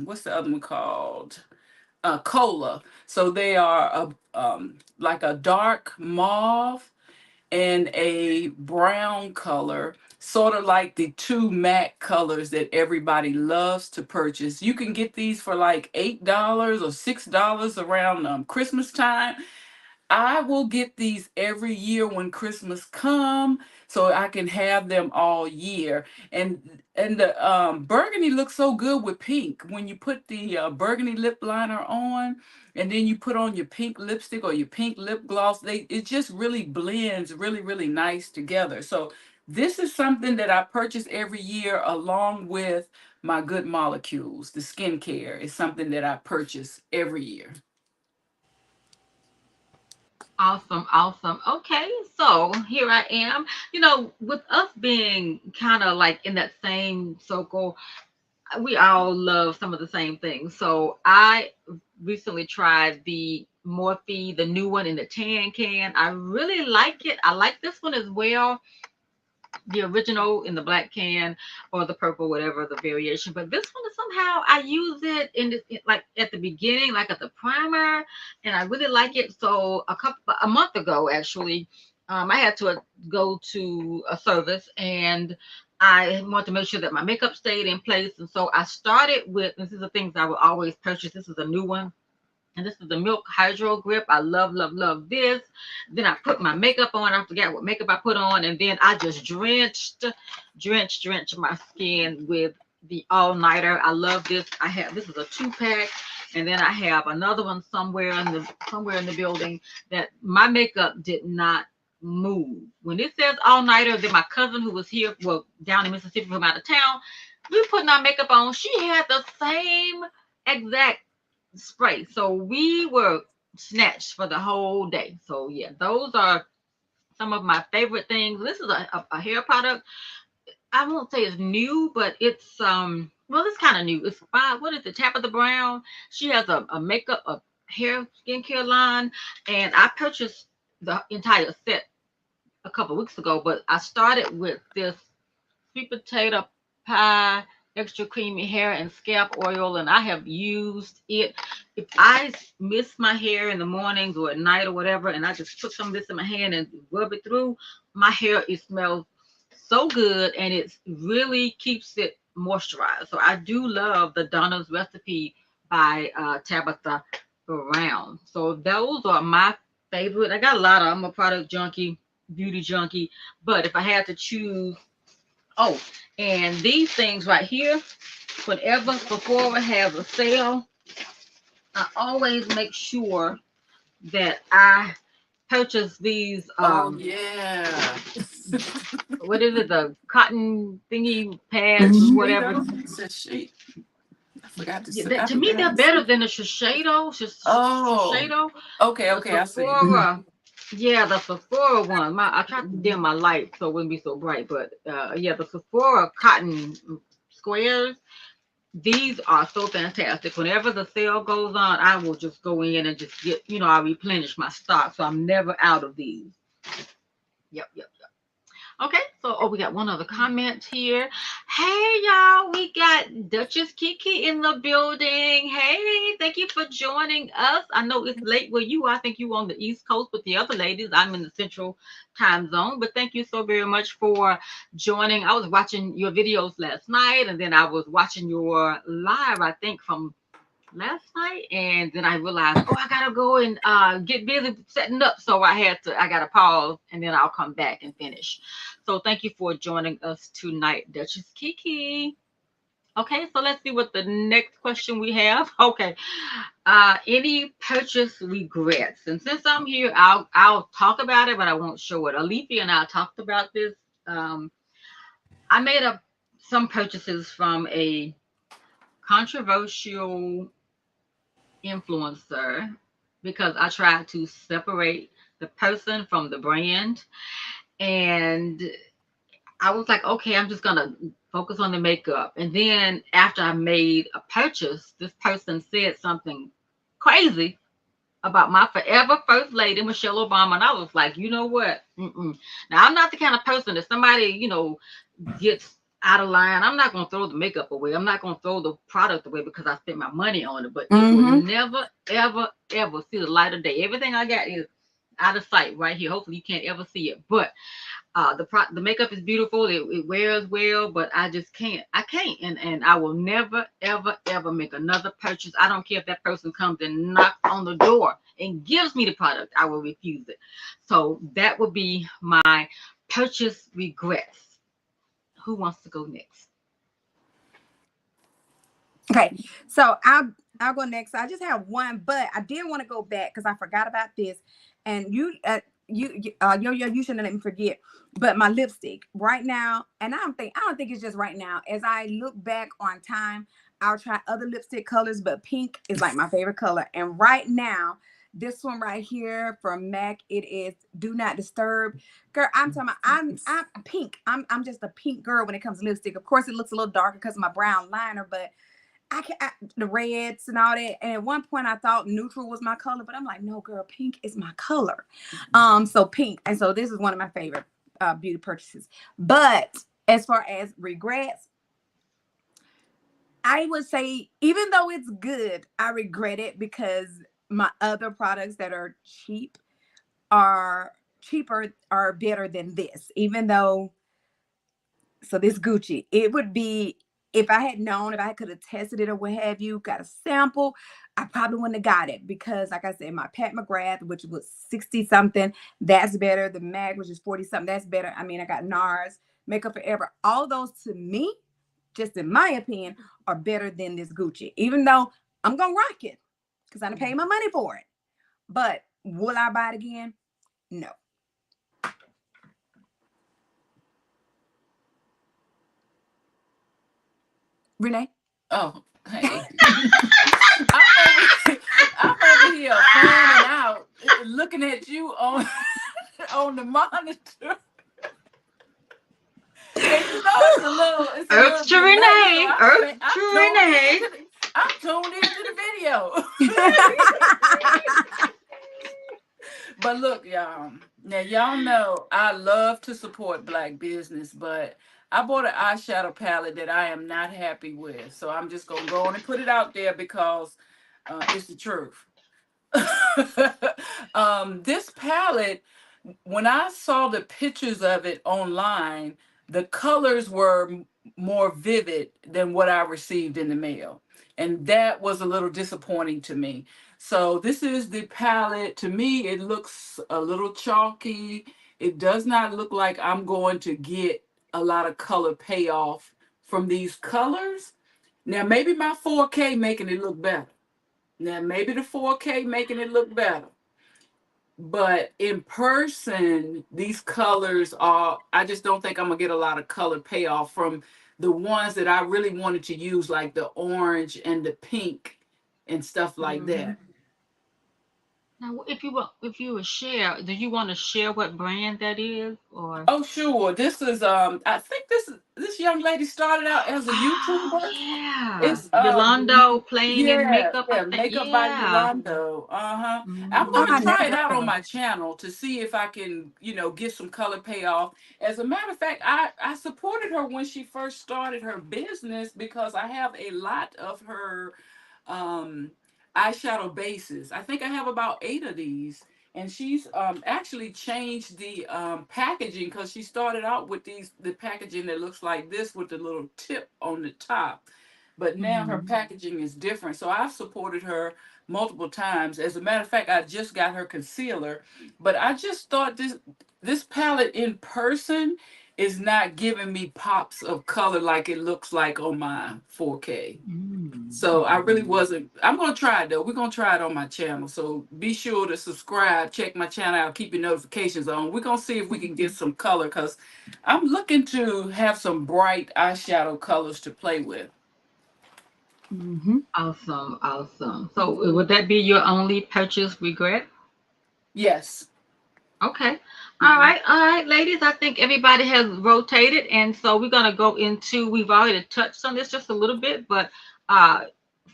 what's the other one called? Cola. So they are like a dark mauve and a brown color, sort of like the two matte colors that everybody loves to purchase. You can get these for like $8 or $6 around Christmas time. I will get these every year when Christmas come so I can have them all year. And the burgundy looks so good with pink. When you put the burgundy lip liner on and then you put on your pink lipstick or your pink lip gloss, it just really blends really, really nice together. So this is something that I purchase every year along with my good molecules. The skincare is something that I purchase every year. Awesome. Awesome. Okay. So here I am. With us being kind of like in that same circle, we all love some of the same things. So I recently tried the Morphe, the new one in the tan can. I really like it. I like this one as well, the original in the black can or the purple, whatever the variation. But this one is somehow I use it like at the beginning, like at the primer, and I really like it. So a month ago, actually, I had to go to a service and I wanted to make sure that my makeup stayed in place. And so I started with, this is the things I will always purchase. This is a new one, and this is the Milk Hydro Grip. I love, love, love this. Then I put my makeup on. I forgot what makeup I put on. And then I just drenched my skin with the All Nighter. I love this. This is a 2-pack. And then I have another one somewhere in the building that my makeup did not move. When it says All Nighter, then my cousin who was here, well, down in Mississippi from out of town, we putting our makeup on. She had the same exact spray. So we were snatched for the whole day. So yeah, those are some of my favorite things. This is a hair product. I won't say it's new, but it's well, it's kind of new. It's by what is it, Tabitha Brown. She has a makeup, a hair skincare line, and I purchased the entire set a couple weeks ago. But I started with this sweet potato pie, extra creamy hair and scalp oil, and I have used it. If I miss my hair in the mornings or at night or whatever, and I just put some of this in my hand and rub it through, my hair, it smells so good and it really keeps it moisturized. So I do love the Donna's Recipe by Tabitha Brown. So those are my favorite. I got a lot of. I'm a product junkie, beauty junkie. But if I had to choose, oh, and these things right here, whenever Sephora has a sale, I always make sure that I purchase these. Oh yeah. What is it? The cotton thingy pads, whatever. Shiseido says she. I forgot to Yeah, say. I to me, forgot they're to better say. than the Shiseido. Oh. Shiseido, Okay. the Okay. I see. Sephora. Yeah, the Sephora one. I tried to dim my light so it wouldn't be so bright, but yeah, the Sephora cotton squares. These are so fantastic. Whenever the sale goes on, I will just go in and just get, I replenish my stock, so I'm never out of these. Yep, yep. Okay, so we got one other comment here. Hey y'all, we got Duchess Kiki in the building. Hey, thank you for joining us. I know it's late where you are. I think you on the East Coast with the other ladies. I'm in the Central Time Zone, but thank you so very much for joining. I was watching your videos last night, and then I was watching your live, I think, from last night, and then I realized, oh, I gotta go and get busy setting up. So I gotta pause, and then I'll come back and finish. So thank you for joining us tonight, Duchess Kiki. Okay, so let's see what the next question we have. Okay, any purchase regrets? And since I'm here, I'll talk about it, but I won't show it. Alethea and I talked about this. Um, I made up some purchases from a controversial influencer because I tried to separate the person from the brand. And I was like, okay, I'm just gonna focus on the makeup. And then after I made a purchase, this person said something crazy about my forever first lady, Michelle Obama. And I was like, you know what? Mm-mm. Now, I'm not the kind of person that somebody, gets out of line. I'm not going to throw the makeup away. I'm not going to throw the product away because I spent my money on it. But it will Mm-hmm. never, ever, ever see the light of day. Everything I got is out of sight right here. Hopefully, you can't ever see it. But the makeup is beautiful. It wears well, but I just can't. I can't, and I will never, ever, ever make another purchase. I don't care if that person comes and knocks on the door and gives me the product. I will refuse it. So that would be my purchase regrets. Who wants to go next? Okay, so I'll go next. I just have one, but I did want to go back because I forgot about this. And you shouldn't let me forget. But my lipstick right now, and I don't think it's just right now. As I look back on time, I'll try other lipstick colors, but pink is like my favorite color. And right now, this one right here from MAC, it is Do Not Disturb. Girl, I'm talking about I'm pink. I'm just a pink girl when it comes to lipstick. Of course, it looks a little darker because of my brown liner, but the reds and all that. And at one point I thought neutral was my color, but I'm like, no, girl, pink is my color. So pink. And so this is one of my favorite beauty purchases. But as far as regrets, I would say, even though it's good, I regret it because my other products that are cheaper are better than this. Even though, so this Gucci, it would be, if I had known, if I could have tested it or what have you, got a sample, I probably wouldn't have got it because, like I said, my Pat McGrath, which was 60 something, that's better. The MAC, which is 40 something, that's better. I mean, I got NARS, Makeup Forever. All those to me, just in my opinion, are better than this Gucci, even though I'm going to rock it because I done paid my money for it. But will I buy it again? No. Renee? Oh, hey. I'm over here fanning out, looking at you on on the monitor. And it's a Herbs little to delay, so Renee. Herbs to Renee. I'm tuned into the video. But look, y'all. Now y'all know I love to support Black business, but I bought an eyeshadow palette that I am not happy with. So I'm just gonna go on and put it out there because it's the truth. This palette, when I saw the pictures of it online, the colors were more vivid than what I received in the mail. And that was a little disappointing to me. So this is the palette. To me, it looks a little chalky. It does not look like I'm going to get a lot of color payoff from these colors. Now, maybe my 4K making it look better. Now, maybe the 4K making it look better. But in person, these colors are, I just don't think I'm going to get a lot of color payoff from the ones that I really wanted to use, like the orange and the pink and stuff like Mhm. that. Now, if you would share, do you want to share what brand that is, or? Oh, sure. This is I think this young lady started out as a Oh YouTuber. yeah, It's Yolando playing in yeah, makeup. I yeah, think. makeup by Yeah. Yolando. Uh-huh. I'm Oh, gonna I Hmm. never try it heard out of on her. my channel to see if I can, get some color payoff. As a matter of fact, I supported her when she first started her business because I have a lot of her um eyeshadow bases. I think I have about 8 of these. And she's actually changed the packaging because she started out with the packaging that looks like this with the little tip on the top, but now her Hmm. packaging is different. So I've supported her multiple times. As a matter of fact, I just got her concealer, but I just thought this palette in person is not giving me pops of color like it looks like on my 4K. So I really Mm-hmm. wasn't. I'm gonna try it though. We're gonna try it on my channel. So be sure to subscribe, check my channel out, keep your notifications on. We're gonna see if we can get some color because I'm looking to have some bright eyeshadow colors to play with. Mm-hmm. Awesome, awesome. So would that be your only purchase regret? Yes. Okay. Mhm. All right, ladies. I think everybody has rotated, and so we're gonna go into. We've already touched on this just a little bit, but uh,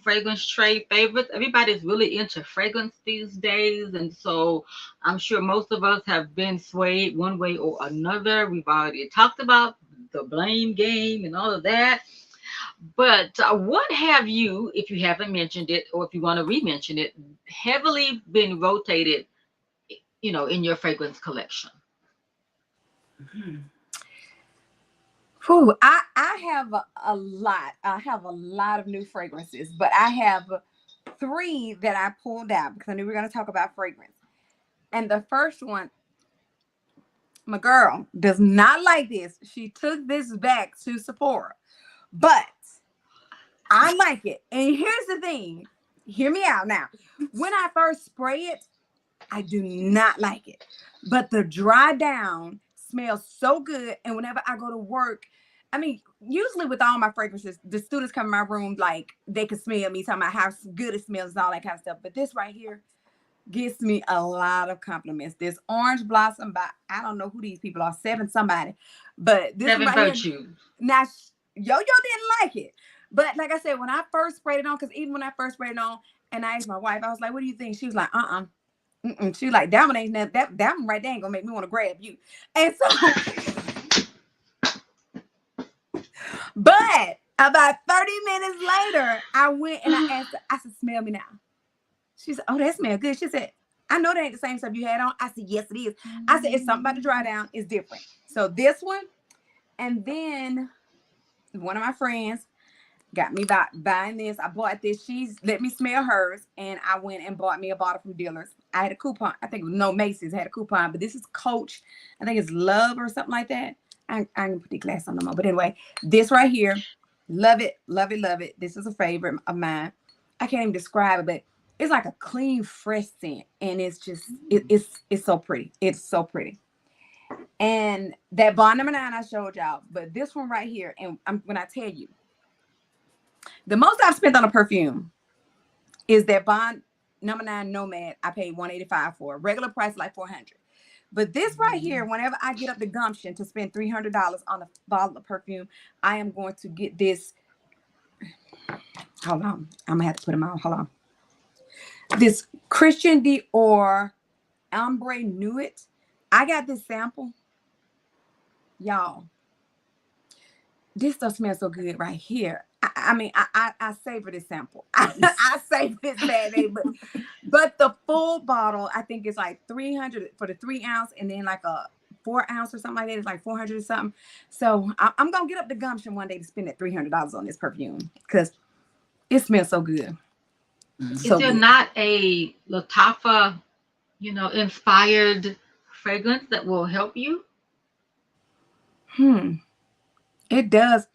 fragrance trade favorites. Everybody's really into fragrance these days, and so I'm sure most of us have been swayed one way or another. We've already talked about the blame game and all of that. But what have you, if you haven't mentioned it, or if you want to re-mention it, heavily been rotated, in your fragrance collection? Mhm. Whew, I have a lot. I have a lot of new fragrances, but I have three that I pulled out because I knew we were going to talk about fragrance. And the first one, my girl does not like this. She took this back to Sephora, but I like it. And here's the thing, hear me out now. When I first spray it, I do not like it. But the dry down smells so good. And whenever I go to work, I mean, usually with all my fragrances, the students come in my room like they can smell me, talking about how good it smells and all that kind of stuff. But this right here gives me a lot of compliments. This orange blossom by, I don't know who these people are, seven somebody. But this one Seven right here, virtues. now Yo-Yo didn't like it. But like I said, when I first sprayed it on, because even when I first sprayed it on, and I asked my wife, I was like, what do you think? She was like, Mm-mm. She like that one ain't that one right there ain't gonna make me want to grab you. And so, but about 30 minutes later, I went and I asked her, I said, smell me now. She said, oh, that smells good. She said, I know that ain't the same stuff you had on. I said, yes, it is. I said, it's something about the dry down. It's different. So this one, and then one of my friends got me buying this. I bought this. She's let me smell hers, and I went and bought me a bottle from dealers. I had a coupon. I think no Macy's had a coupon, but this is Coach. I think it's Love or something like that. I can put the glass on no more. But anyway, this right here, love it, love it, love it. This is a favorite of mine. I can't even describe it, but it's like a clean, fresh scent, and it's just it's so pretty. It's so pretty. And that Bond number 9 I showed y'all, but this one right here, and when I tell you, the most I've spent on a perfume is that Bond number 9 Nomad. I paid 185 for. Regular price like 400. But this right here, whenever I get up the gumption to spend $300 on a bottle of perfume, I am going to get this. Hold on, I'm gonna have to put them on. Hold on. This Christian Dior Ombre Nuit. I got this sample, y'all. This stuff smells so good right here. I mean, I savor this sample. I savor this bad baby, but the full bottle, I think it's like 300 for the 3 ounce, and then like a 4 ounce or something like that. It's like 400 or something. So I'm gonna get up the gumption one day to spend that $300 on this perfume because it smells so good. Is So Mhm. there good. not a Latafa, inspired fragrance that will help you? Hmm. It does.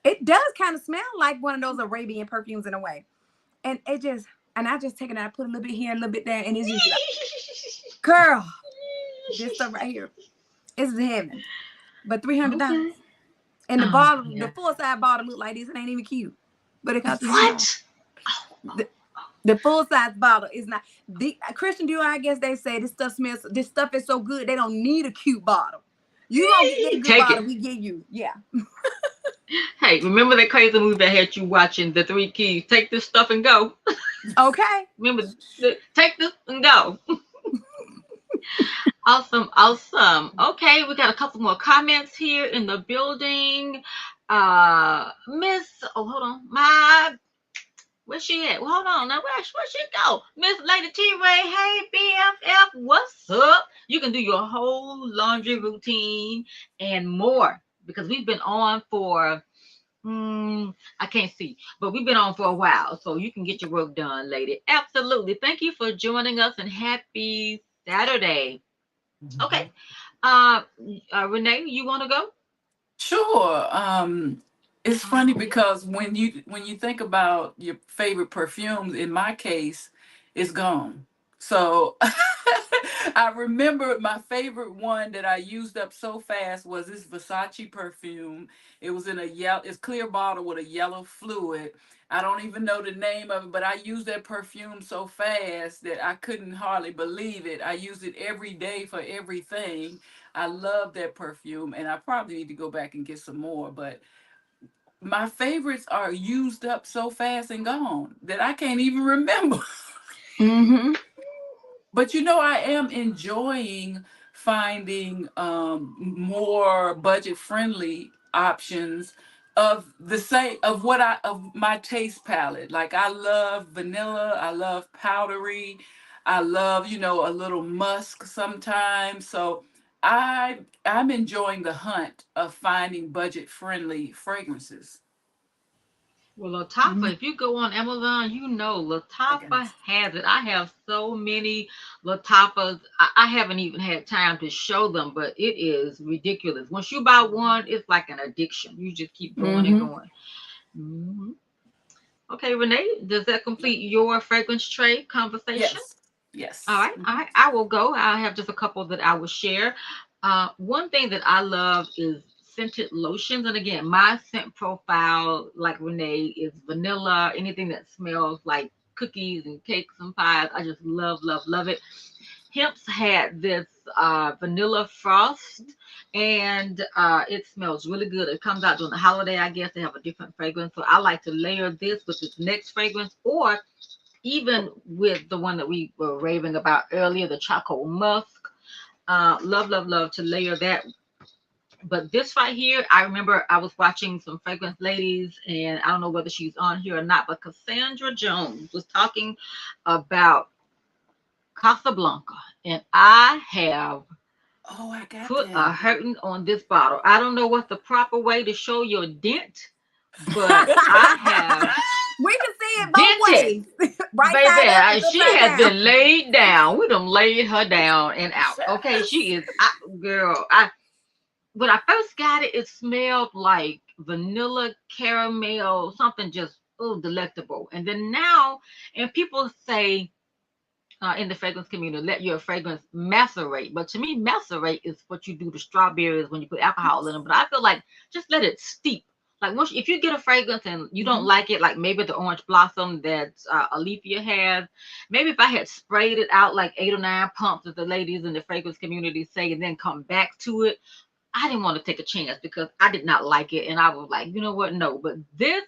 It does kind of smell like one of those Arabian perfumes in a way. And and I just take it and I put a little bit here, a little bit there, and it's just like, girl, this stuff right here is heaven. But $300. Okay. And the Oh bottle, the yeah. full size bottle look like this. It ain't even cute. But it cost $300. What? Oh, The, the full size bottle is not the Christian Dior. I guess they say this stuff smells. This stuff is so good they don't need a cute bottle. You gonna get that good take bottle it. we give you. Yeah. Hey, remember that crazy movie that had you watching The Three Keys? Take this stuff and go. Okay. Remember, take this and go. Awesome, awesome. Okay, we got a couple more comments here in the building. Miss, oh, hold on, where's she at? Well, hold on, now where'd she go? Miss Lady T Ray, hey BFF, what's up? You can do your whole laundry routine and more because we've been on for I can't see, but we've been on for a while, so you can get your work done, lady. Absolutely. Thank you for joining us and happy Saturday. Okay. Mhm. Uh, Renee, you want to go? Sure. It's funny Okay. because when you think about your favorite perfumes, in my case, it's gone. So I remember my favorite one that I used up so fast was this Versace perfume. It was in a yellow, it's clear bottle with a yellow fluid. I don't even know the name of it, but I used that perfume so fast that I couldn't hardly believe it. I used it every day for everything. I love that perfume, and I probably need to go back and get some more. But my favorites are used up so fast and gone that I can't even remember. Mm-hmm. But I am enjoying finding more budget friendly options of the same of what I of my taste palette. Like I love vanilla, I love powdery, I love, a little musk sometimes. So I'm enjoying the hunt of finding budget friendly fragrances. Well, Latafa, if you go on Amazon, Latafa Fragrance. has it. I have so many Latafas. I haven't even had time to show them, but it is ridiculous. Once you buy one, it's like an addiction. You just keep going and Mm-hmm. going. Mhm. Okay, Renee, does that complete your fragrance trade conversation? Yes. All Yes. right, all right. I will go. I have just a couple that I will share. One thing that I love is scented lotions, and again, my scent profile, like Renee, is vanilla. Anything that smells like cookies and cakes and pies, I just love, love, love it. Hemp's had this vanilla frost, and it smells really good. It comes out during the holiday, I guess. They have a different fragrance, so I like to layer this with this next fragrance, or even with the one that we were raving about earlier, the Choco Musk. Love, love, love to layer that. But this right here, I remember I was watching some fragrance ladies, and I don't know whether she's on here or not, but Cassandra Jones was talking about Casablanca, and I have Oh, I got put a that. hurting on this bottle. I don't know what's the proper way to show your dent, but I have We can see it both dented. ways. Right side up Baby, and she upside has down. been laid down. We done laid her down and out. Okay, Yes. she is, girl. When I first got it, it smelled like vanilla caramel, something just delectable. And then now, and people say in the fragrance community, let your fragrance macerate. But to me, macerate is what you do to strawberries when you put alcohol in them. But I feel like just let it steep. Like once, if you get a fragrance and you don't Hmm. like it, like maybe the orange blossom that Alethea has, maybe if I had sprayed it out like 8 or 9 pumps, as the ladies in the fragrance community say, and then come back to it, I didn't want to take a chance because I did not like it, and I was like, you know what, no. But this,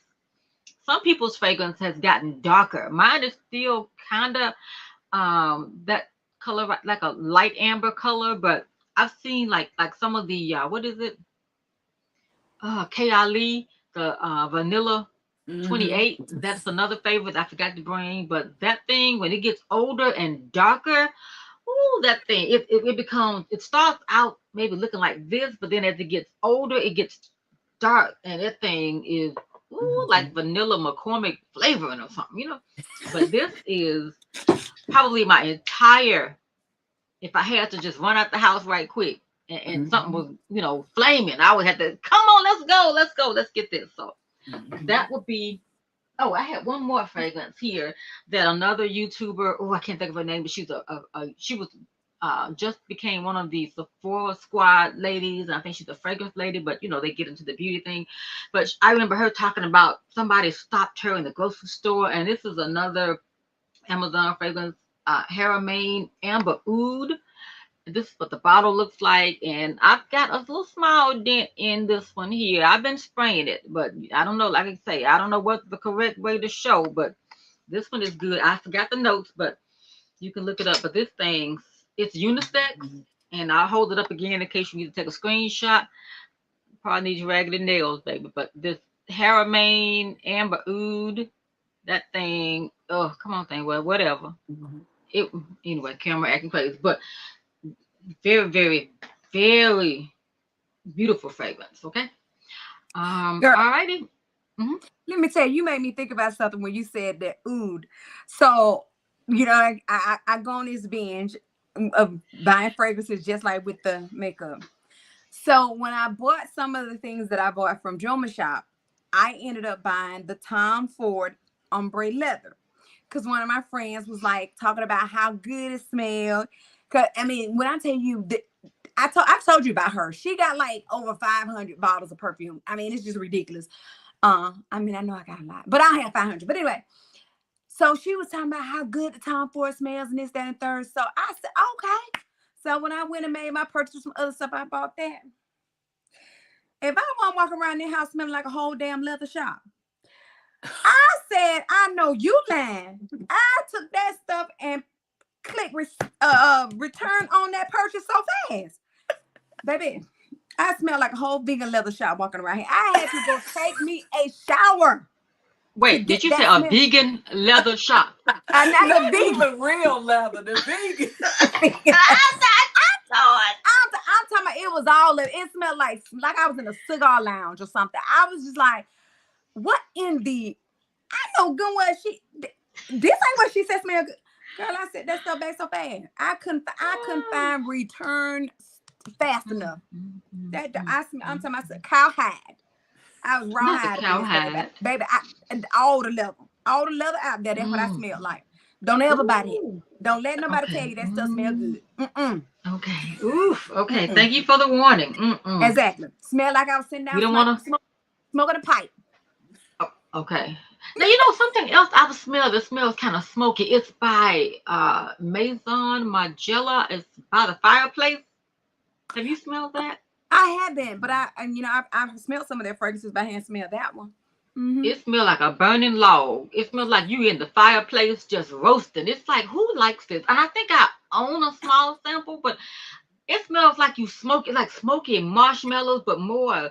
some people's fragrance has gotten darker. Mine is still kind of that color, like a light amber color, but I've seen like some of the what is it, Kali, the vanilla Hmm. 28. That's another favorite I forgot to bring, but that thing when it gets older and darker, ooh, that thing, it becomes, it starts out maybe looking like this, but then as it gets older it gets dark, and that thing is, ooh, like vanilla McCormick flavoring or something, you know. But this is probably my entire, if I had to just run out the house right quick and something was, you know, flaming, I would have to, come on, let's go, let's get this. So that would be, oh, I had one more fragrance here that another YouTuber, oh, I can't think of her name, but she's she was just became one of the Sephora squad ladies. I think she's a fragrance lady, but you know, they get into the beauty thing. But I remember her talking about somebody stopped her in the grocery store, and this is another Amazon fragrance, Haramain Amber Oud. This is what the bottle looks like, and I've got a little small dent in this one here. I've been spraying it, but I don't know, like I say, I don't know what's the correct way to show, but this one is good. I forgot the notes, but you can look it up. But this thing, it's unisex, and I'll hold it up again in case you need to take a screenshot. Probably need your raggedy nails, baby. But this Haramain Amber Oud, that thing, oh, come on, thing, well, whatever. It, anyway, camera acting crazy, but very, very, very beautiful fragrance. Okay. Girl, Alrighty. let me tell you, you made me think about something when you said that oud. So, you know, I go on this binge of buying fragrances just like with the makeup. So when I bought some of the things that I bought from Joma Shop, I ended up buying the Tom Ford ombre leather. Because one of my friends was like talking about how good it smelled. Cause I mean, when I tell you that I've told you about her. She got like over 500 bottles of perfume. I mean, it's just ridiculous. I mean, I know I got a lot, but I have 500. But anyway, so she was talking about how good the Tom Ford smells and this, that, and third. So I said, okay. So when I went and made my purchase from other stuff, I bought that. If I want to walk around this house smelling like a whole damn leather shop, I said, I know you lying. I took that stuff and clicked return on that purchase so fast. Baby, I smell like a whole vegan leather shop walking around here. I had to go take me a shower. Wait, did you say a vegan leather shop? Not Not the vegan. even real leather, the vegan. I'm talking about it was all of it smelled like I was in a cigar lounge or something. I was just like, what in the, I know good well this ain't what she said smell good. Girl, I said that stuff back so fast. I couldn't find return fast enough. I'm talking about cowhide. I was rawhide. Cowhide. Baby, all the leather out there. That's what I smelled like. Don't ever buy it. Don't let nobody tell you that stuff smell good. Okay. Oof. Okay. Thank you for the warning. Exactly. Smell like I was sitting down. You don't want to smoking a pipe. Oh, okay. Now you know something else I smell that smells kind of smoky. It's by Maison Margiela. It's by the fireplace. Have you smelled that? I haven't, but I've smelled some of their fragrances, but I haven't smelled that one. It smells like a burning log. It smells like you in the fireplace just roasting. It's like, who likes this? And I think I own a small sample, but it smells like you smoke it, like smoking marshmallows, but more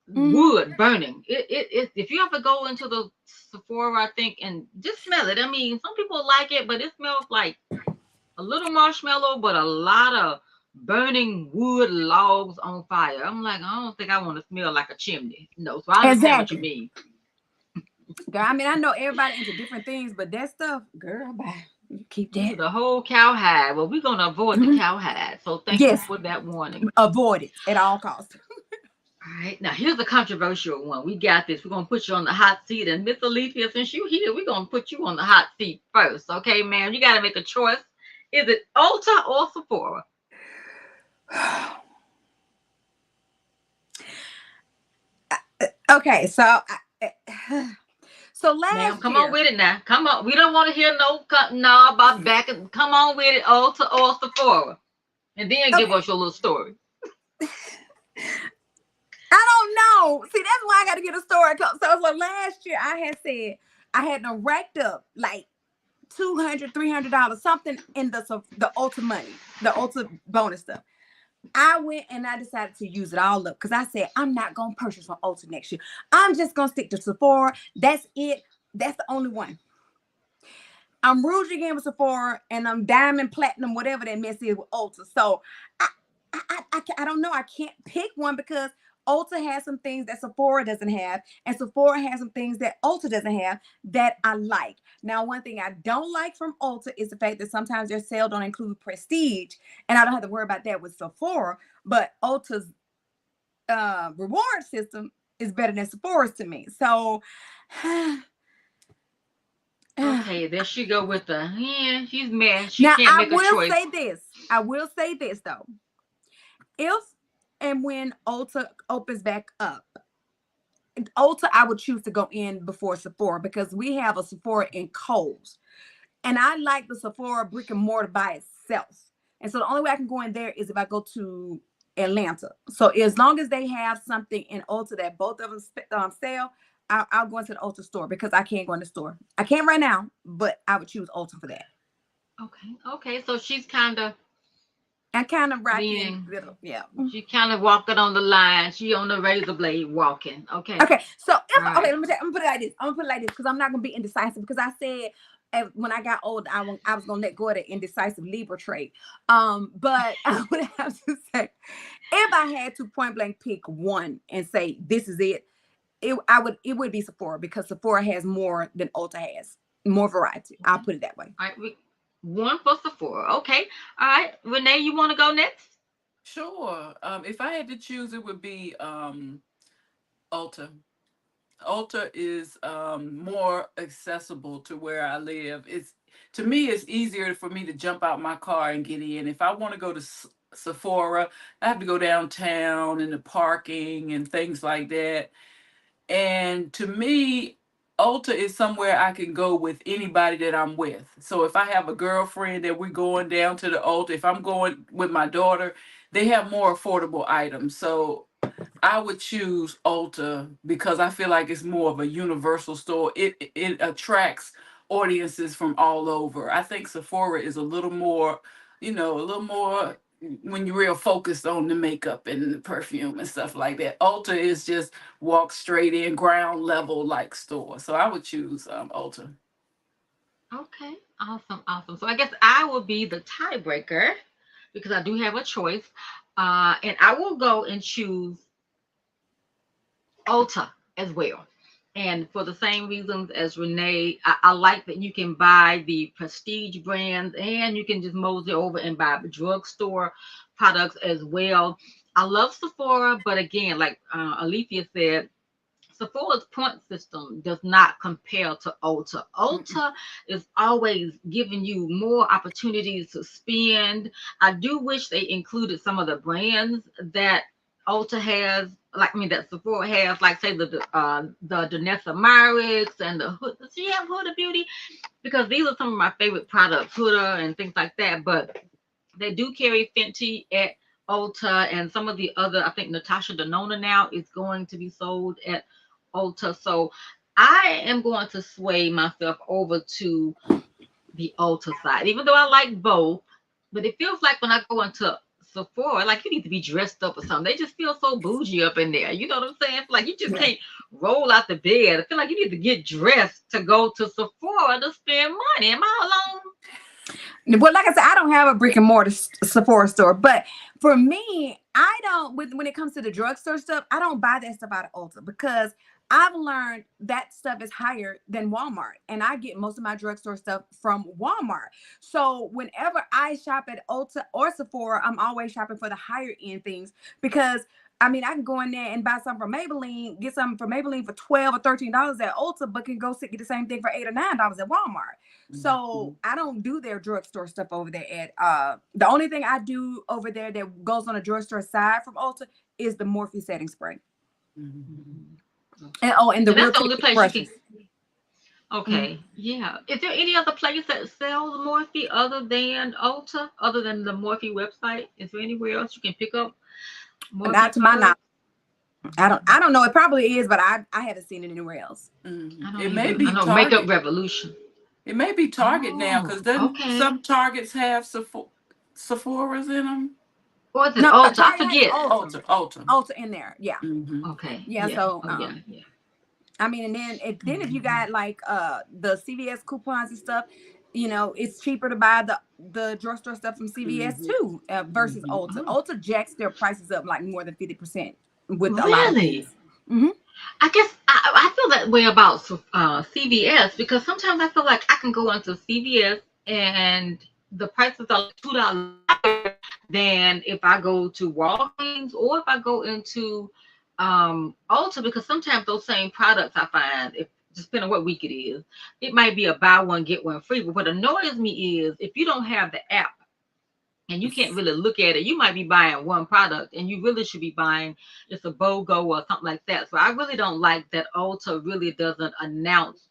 wood burning. It if you ever go into the Sephora, I think, and just smell it. I mean, some people like it, but it smells like a little marshmallow, but a lot of burning wood logs on fire. I'm like, I don't think I want to smell like a chimney. No, so I understand what you mean. Girl, I mean, I know everybody into different things, but that stuff, girl, bye. You keep that. The whole cowhide. Well, we're gonna avoid the cowhide. So thank you for that warning. Avoid it at all costs. All right, now here's a controversial one. We got this. We're gonna put you on the hot seat, and Miss Alethea, since you're here, we're gonna put you on the hot seat first. Okay, ma'am? You gotta make a choice. Is it Ulta or Sephora? Okay, so last Ma'am, come on with it now. Come on. We don't want to hear no about back. Come on with it, Ulta or Sephora. And then give us your little story. I don't know. See, that's why I got to get a story. So last year I had said I had them racked up like $200, $300, something in the Ulta money, the Ulta bonus stuff. I went and I decided to use it all up because I said, I'm not going to purchase from Ulta next year. I'm just going to stick to Sephora. That's it. That's the only one. I'm rouge again with Sephora and I'm diamond, platinum, whatever that mess is with Ulta. So I don't know. I can't pick one because Ulta has some things that Sephora doesn't have, and Sephora has some things that Ulta doesn't have that I like. Now, one thing I don't like from Ulta is the fact that sometimes their sale don't include prestige, and I don't have to worry about that with Sephora. But Ulta's reward system is better than Sephora's to me. So, Okay, there she go with the she's mad. She now can't make a choice. I will say this though. If and when Ulta opens back up, Ulta, I would choose to go in before Sephora because we have a Sephora in Kohl's. And I like the Sephora brick and mortar by itself. And so the only way I can go in there is if I go to Atlanta. So as long as they have something in Ulta that both of them sell, I'll go into the Ulta store because I can't go in the store. I can't right now, but I would choose Ulta for that. Okay. So she's kind of I kind of being, little, yeah. she kind of walking on the line. She on the razor blade walking. Okay. Okay. So if Right. okay, I'm gonna put it like this. I'm gonna put it like this because I'm not gonna be indecisive because I said when I got old, I was gonna let go of the indecisive Libra trait. But I would have to say, if I had to point blank pick one and say this is it, it would be Sephora because Sephora has more than Ulta has, more variety. I'll put it that way. All right. One for Sephora. Okay. All right. Renee, you want to go next? Sure. If I had to choose, it would be Ulta. Ulta is more accessible to where I live. It's to me, it's easier for me to jump out my car and get in. If I want to go to Sephora, I have to go downtown and the parking and things like that. And to me, Ulta is somewhere I can go with anybody that I'm with. So if I have a girlfriend that we're going down to the Ulta, if I'm going with my daughter, they have more affordable items. So I would choose Ulta because I feel like it's more of a universal store. It attracts audiences from all over. I think Sephora is a little more, a little more when you're real focused on the makeup and the perfume and stuff like that. Ulta is just walk straight in, ground level like store. So I would choose Ulta. Okay. Awesome. So I guess I will be the tiebreaker because I do have a choice. And I will go and choose Ulta as well. And for the same reasons as Renee, I like that you can buy the prestige brands and you can just mosey over and buy the drugstore products as well. I love Sephora, but again, like Alethea said, Sephora's point system does not compare to Ulta. Ulta is always giving you more opportunities to spend. I do wish they included some of the brands that Ulta has, like I mean that Sephora has, like say the Danessa Myricks and the Hood. Does she have Huda Beauty? Because these are some of my favorite products, Huda and things like that. But they do carry Fenty at Ulta and some of the other. I think Natasha Denona now is going to be sold at Ulta. So I am going to sway myself over to the Ulta side, even though I like both. But it feels like when I go into Sephora, like you need to be dressed up or something. They just feel so bougie up in there. You know what I'm saying? Like you just Yeah. can't roll out the bed. I feel like you need to get dressed to go to Sephora to spend money. Am I alone? Well, like I said, I don't have a brick and mortar Sephora store, but for me, I don't. When it comes to the drugstore stuff, I don't buy that stuff out of Ulta because I've learned that stuff is higher than Walmart, and I get most of my drugstore stuff from Walmart. So whenever I shop at Ulta or Sephora, I'm always shopping for the higher end things because I mean, I can go in there and buy something from Maybelline, get something from Maybelline for $12 or $13 at Ulta, but can go get the same thing for $8 or $9 at Walmart. Mhm. So I don't do their drugstore stuff over there at the only thing I do over there that goes on a drugstore side from Ulta is the Morphe setting spray. Mhm. And and the And real that's the only technique place you brushes. can. Mhm. Okay, yeah. Is there any other place that sells Morphe other than Ulta, other than the Morphe website? Is there anywhere else you can pick up Not Morphe to my knowledge. products? I don't know. It probably is, but I haven't seen it anywhere else. I don't It may either. I be know Makeup Target. Revolution. It may be Target now Oh, because then okay. some Targets have Sephora's in them. Or is it No, Ulta? I Target has forget. Ulta. Ulta. Ulta in there. Yeah. Mm-hmm. Okay, Yeah. yeah. So Oh, yeah. I mean, and then if you Mhm. got like the CVS coupons and stuff, it's cheaper to buy the drugstore stuff from CVS Mm-hmm. too versus Mm-hmm. Ulta. Oh, Ulta jacks their prices up like more than 50%. with a lot of Really? things. Hmm. I guess I feel that way about CVS because sometimes I feel like I can go into CVS and the prices are like $2 higher than if I go to Walgreens or if I go into Ulta because sometimes those same products I find, if just depending on what week it is, it might be a buy one get one free. But what annoys me is if you don't have the app and you can't really look at it, you might be buying one product and you really should be buying just a BOGO or something like that. So I really don't like that Ulta really doesn't announce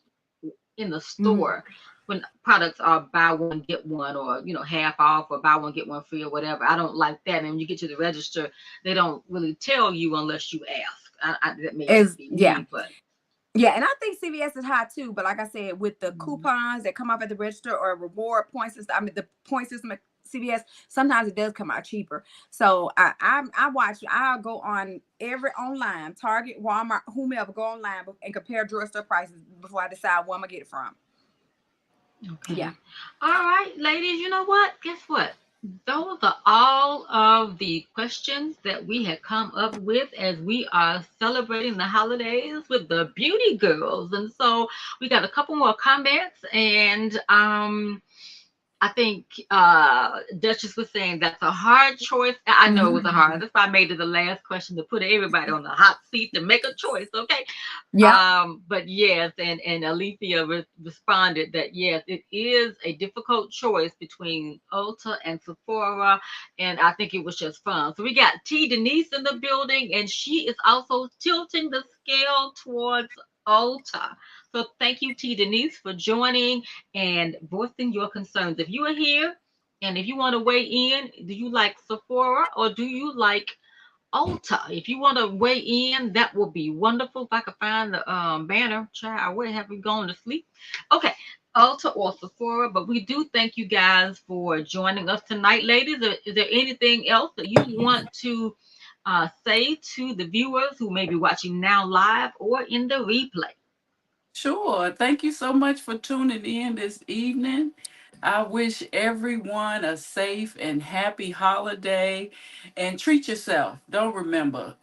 in the Hmm. store when products are buy one get one or half off or buy one get one free or whatever. I don't like that. And when you get to the register, they don't really tell you unless you ask. That may just Is be Yeah. me, but Yeah, and I think CVS is high too. But like I said, with the coupons that come off at the register or reward point system, I mean the point system at CVS, sometimes it does come out cheaper. So I watch. I'll go on every online, Target, Walmart, whomever, go online and compare drugstore prices before I decide where I'm gonna get it from. Yeah. okay. All right, ladies, you know what? Guess what? Those are all of the questions that we had come up with as we are celebrating the holidays with the Beauty Girls. And so we got a couple more comments and I think Duchess was saying that's a hard choice. I know it was a hard. Mhm. That's why I made it the last question to put everybody on the hot seat to make a choice. Okay. Yep. But yes, and Alethea responded that yes, it is a difficult choice between Ulta and Sephora, and I think it was just fun. So we got T Denise in the building, and she is also tilting the scale towards Ulta. So thank you, T Denise, for joining and voicing your concerns. If you are here and if you want to weigh in, do you like Sephora or do you like Ulta? If you want to weigh in, that would be wonderful. If I could find the banner, child, where have we gone to sleep? Okay, Ulta or Sephora, but we do thank you guys for joining us tonight, ladies. Is there anything else that you want to say to the viewers who may be watching now live or in the replay? Sure. Thank you so much for tuning in this evening. I wish everyone a safe and happy holiday and treat yourself. Remember,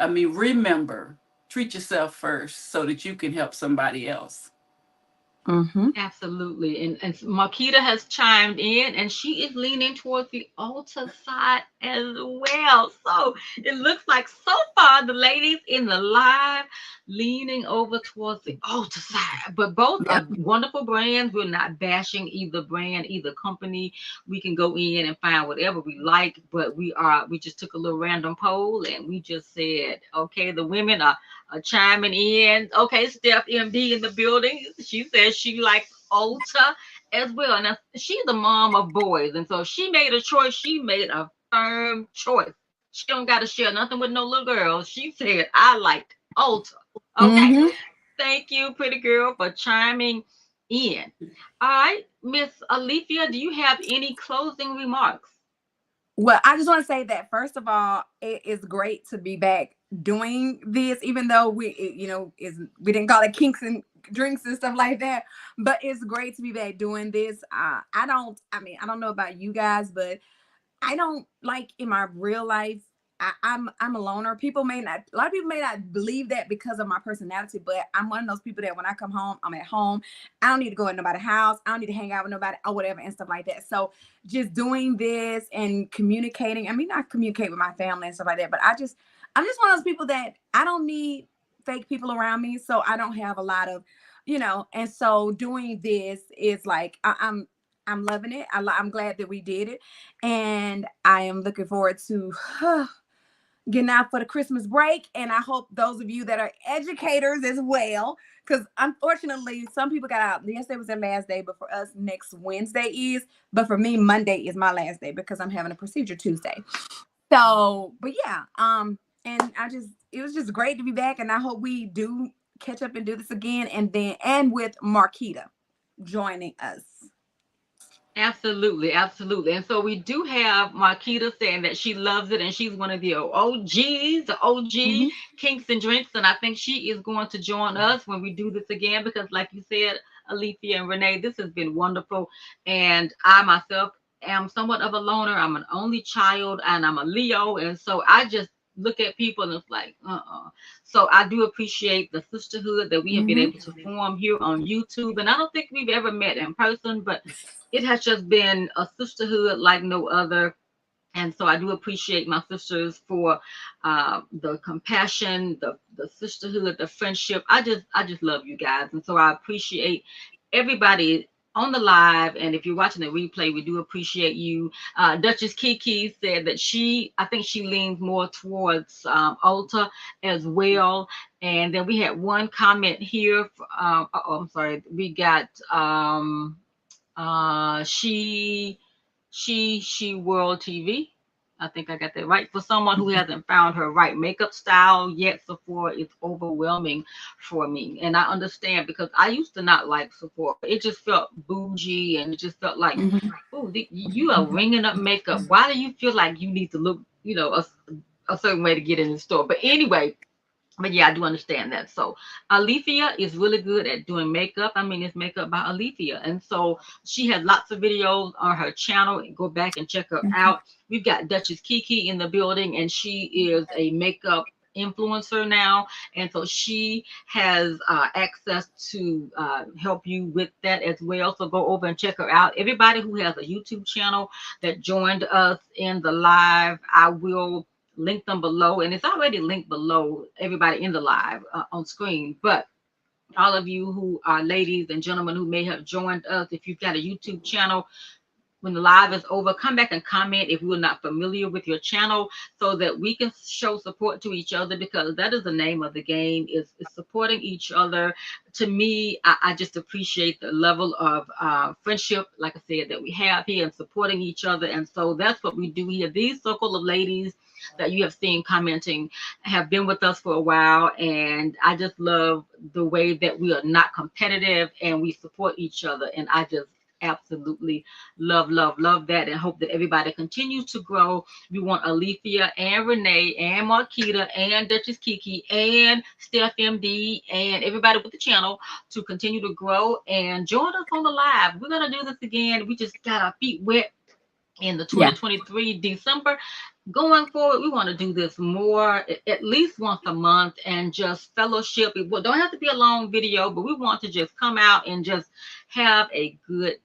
treat yourself first so that you can help somebody else. Mm-hmm. Absolutely. And Marquita has chimed in and she is leaning towards the altar side as well. So it looks like so far the ladies in the live leaning over towards the altar side. But both Yep. are wonderful brands. We're not bashing either brand, either company. We can go in and find whatever we like, but we just took a little random poll and we just said, okay, the women are chiming in. Okay, Steph MD in the building. She says she likes Ulta as well. Now she's a mom of boys, and so if she made a choice. She made a firm choice. She don't got to share nothing with no little girls. She said, "I liked Ulta." Okay, Mm-hmm. thank you, pretty girl, for chiming in. All right, Miss Alethea, do you have any closing remarks? Well, I just want to say that first of all, it is great to be back doing this, even though we didn't call it kinks and drinks and stuff like that. But it's great to be back doing this. I don't know about you guys, but I don't like in my real life. I'm a loner. A lot of people may not believe that because of my personality, but I'm one of those people that when I come home, I'm at home. I don't need to go in nobody's house. I don't need to hang out with nobody or whatever and stuff like that. So just doing this and communicating. I mean, I communicate with my family and stuff like that, but I'm just one of those people that I don't need fake people around me. So I don't have a lot of, and so doing this is like I'm loving it. I'm glad that we did it, and I am looking forward to getting out for the Christmas break. And I hope those of you that are educators as well, because unfortunately, some people got out. Yesterday was their last day, but for us, next Wednesday is. But for me, Monday is my last day because I'm having a procedure Tuesday. So, but yeah, and it was just great to be back, and I hope we do catch up and do this again, and with Marquita joining us. Absolutely, absolutely. And so we do have Marquita saying that she loves it and she's one of the OGs, the OG Mm-hmm. Kinks and Drinks. And I think she is going to join us when we do this again because, like you said, Alethea and Renee, this has been wonderful. And I myself am somewhat of a loner. I'm an only child and I'm a Leo. And so I just look at people and it's like, So I do appreciate the sisterhood that we have been able to form here on YouTube. And I don't think we've ever met in person, but it has just been a sisterhood like no other. And so I do appreciate my sisters for the compassion, the sisterhood, the friendship. I just love you guys. And so I appreciate everybody on the live. And if you're watching the replay, we do appreciate you. Duchess Kiki said that I think she leans more towards ULTA as well. And then we had one comment here. I'm sorry. We got she World TV. I think I got that right. For someone who hasn't found her right makeup style yet, Sephora is overwhelming for me. And I understand because I used to not like Sephora. It just felt bougie and it just felt like, oh, you are ringing up makeup. Why do you feel like you need to look, a certain way to get in the store? But anyway, but yeah, I do understand that. So Alethea is really good at doing makeup. I mean, it's makeup by Alethea. And so she has lots of videos on her channel. Go back and check her out. We've got Duchess Kiki in the building, and she is a makeup influencer now. And so she has access to help you with that as well. So go over and check her out. Everybody who has a YouTube channel that joined us in the live, I will link them below, and it's already linked below everybody in the live on screen. But all of you who are ladies and gentlemen who may have joined us, if you've got a YouTube channel, when the live is over, come back and comment if we're not familiar with your channel so that we can show support to each other, because that is the name of the game, is supporting each other. To me, I just appreciate the level of friendship, like I said, that we have here and supporting each other. And so that's what we do here. These circle of ladies that you have seen commenting have been with us for a while. And I just love the way that we are not competitive and we support each other. And I just absolutely love that, and hope that everybody continues to grow. We want Alethea and Renee and Marquita and Duchess Kiki and Steph MD and everybody with the channel to continue to grow and join us on the live. We're gonna do this again. We just got our feet wet in the 2023 December. Going forward, we want to do this more, at least once a month, and just fellowship. It don't have to be a long video, but we want to just come out and just have a good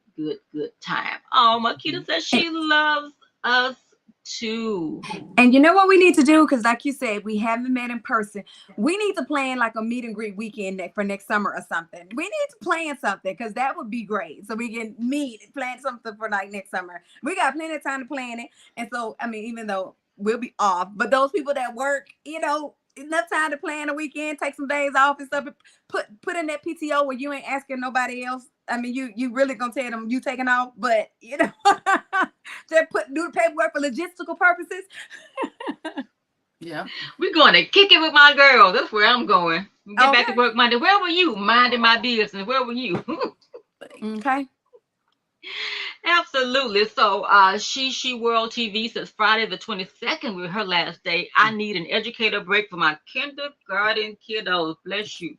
time. Oh, Makita says she loves us too. And you know what we need to do? Because like you said, we haven't met in person. We need to plan like a meet and greet weekend for next summer or something. We need to plan something, because that would be great. So we can meet and plan something for like next summer. We got plenty of time to plan it. And so, I mean, even though we'll be off, but those people that work, enough time to plan a weekend, take some days off and stuff, put in that PTO where you ain't asking nobody else. I mean, you really gonna tell them you taking off, but just do the paperwork for logistical purposes. Yeah, we're going to kick it with my girl. That's where I'm going. Get back to work Monday. Where were you? Minding my business. Where were you? Okay. Absolutely. So she World TV says Friday the 22nd was her last day. I need an educator break for my kindergarten kiddos. Bless you.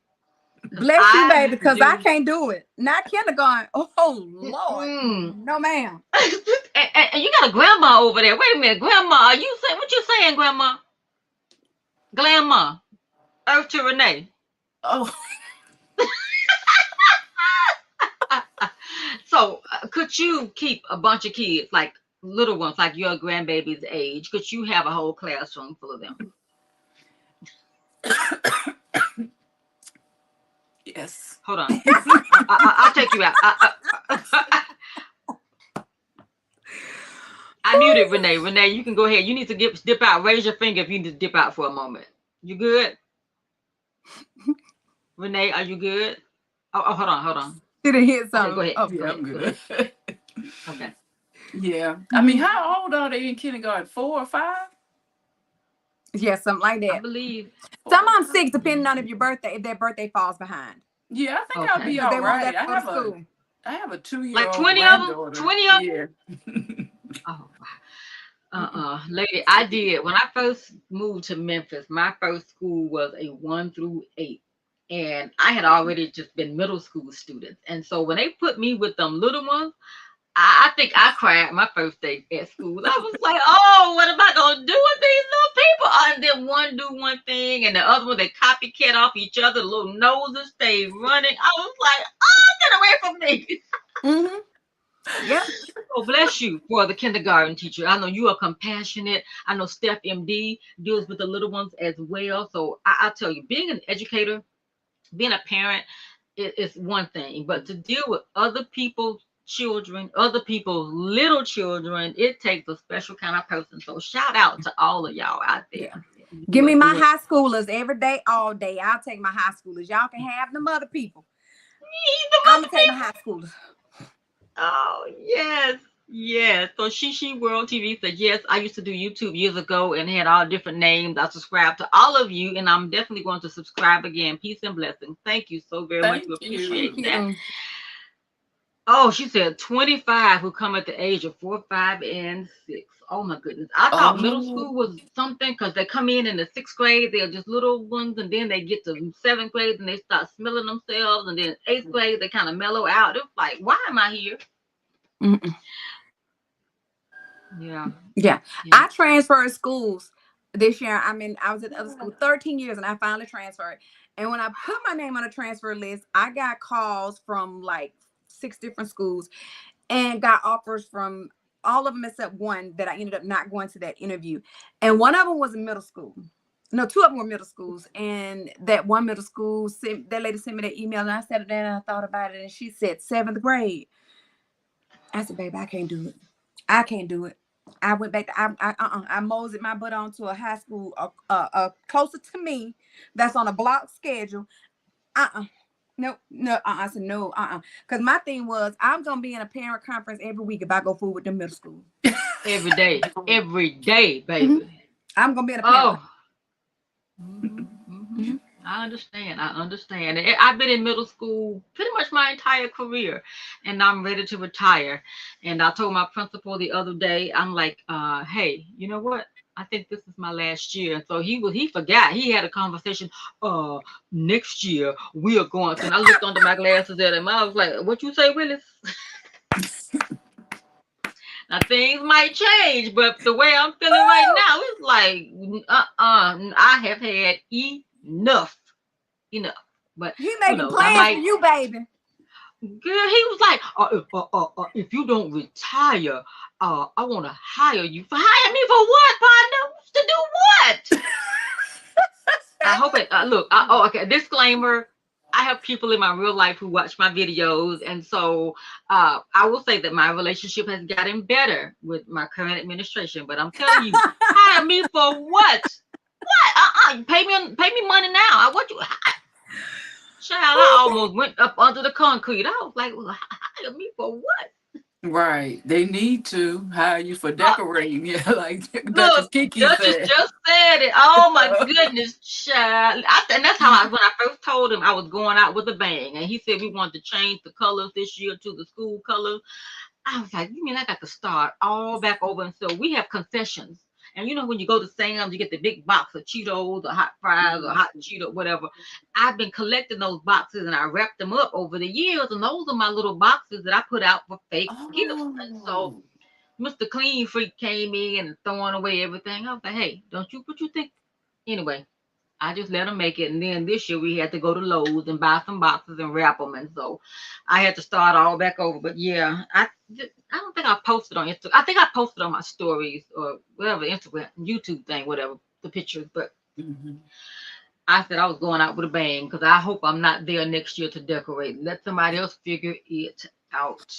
Bless you, baby, because I can't do it. Not kindergarten. Oh, Lord. No, ma'am. And you got a grandma over there. Wait a minute. Grandma, are you saying what you saying, Grandma? Grandma. Earth to Renee. Oh. So could you keep a bunch of kids, like little ones, like your grandbaby's age? Could you have a whole classroom full of them? Yes. Hold on. I'll take you out. I muted Renee. Renee, you can go ahead. You need to dip out. Raise your finger if you need to dip out for a moment. You good? Renee, are you good? Oh, hold on. Did it hit something? Okay, go ahead. Yeah, I'm good. Okay. Yeah. I mean, how old are they in kindergarten? 4 or 5? Yeah, something like that. I believe. Some on 6, depending on if their birthday falls behind. Yeah, I think I'll be all right. I have a 2-year-old like 20 granddaughter. of them. 20 of them. Yeah. Oh wow. Lady, I did when I first moved to Memphis. My first school was a 1 through 8. And I had already just been middle school students. And so when they put me with them little ones, I think I cried my first day at school. I was like, oh, what am I gonna do with these little people? And then one do one thing and the other one they copycat off each other, little noses stay running. I was like, oh, get away from me. Mm-hmm. Yep. Oh, bless you for the kindergarten teacher. I know you are compassionate. I know Steph MD deals with the little ones as well. So I tell you, being an educator, being a parent is one thing, but to deal with other people's children, other people's little children, it takes a special kind of person. So shout out to all of y'all out there. Yeah. Give You are me my doing high schoolers every day, all day. I'll take my high schoolers. Y'all can have them other people. the I'm mother gonna take my high schoolers. Oh, yes. Yes. So She World TV said, yes, I used to do YouTube years ago and had all different names. I subscribe to all of you, and I'm definitely going to subscribe again. Peace and blessings. Thank you so very much. We Thank Thank appreciate you. that. you. Oh, she said 25 who come at the age of 4, 5, and 6. Oh my goodness. I thought middle Oh, school was something because they come in the sixth grade, they're just little ones, and then they get to seventh grade and they start smelling themselves, and then eighth grade they kind of mellow out. It's like, why am I here? Mm-mm. Yeah. Yeah. Yeah. I transferred schools this year. I mean, I was at the other school 13 years and I finally transferred. And when I put my name on a transfer list, I got calls from like 6 different schools and got offers from all of them except one that I ended up not going to that interview. And one of them was a middle school. No, 2 of them were middle schools. And that one middle school, that lady sent me that email and I sat there and I thought about it. And she said, 7th grade. I said, baby, I can't do it. I can't do it. I went back to I moseyed my butt on to a high school closer to me that's on a block schedule. Nope, no, I said no, because my thing was I'm gonna be in a parent conference every week if I go forward with the middle school. Every day, Mhm. baby. I'm gonna be in a parent. Oh, hmm hmm Mhm. I understand. I understand. I've been in middle school pretty much my entire career, and I'm ready to retire. And I told my principal the other day, I'm like, hey, you know what? I think this is my last year. So he forgot. He had a conversation. Uh, Next year we are going to. And I looked under my glasses at him. I was like, what you say, Willis? Now things might change, but the way I'm feeling right now, it's like, I have had enough, enough. But He who making knows? I plans for might. you, baby. Girl, he was like, if you don't retire, I want to hire you. For hire me for what, partner? To do what? I hope it. Look. Okay. Disclaimer. I have people in my real life who watch my videos, and so I will say that my relationship has gotten better with my current administration. But I'm telling you, hire me for what? What? Pay me money now. I want you. Child, I almost went up under the concrete. I was like, well, hire me for what? right. They need to hire you for Uh, decorating. Yeah, like Duchess Look, Kiki Duchess said. just said it. Oh my goodness, child. And that's how when I first told him I was going out with a bang. And he said we wanted to change the colors this year to the school colors. I was like, you mean I got to start all back over? And so we have concessions. And you know, when you go to Sam's, you get the big box of Cheetos or hot fries or hot Cheeto, whatever. I've been collecting those boxes and I wrapped them up over the years. And those are my little boxes that I put out for fake gifts. And so Oh. Mr. Clean Freak came in and throwing away everything. I was like, hey, don't you what you think? Anyway, I just let him make it. And then this year we had to go to Lowe's and buy some boxes and wrap them. And so I had to start all back over. But yeah, I don't think I posted on Instagram. I think I posted on my stories or whatever, Instagram, YouTube thing, whatever, the pictures. But Mhm. I said I was going out with a bang because I hope I'm not there next year to decorate. Let somebody else figure it out.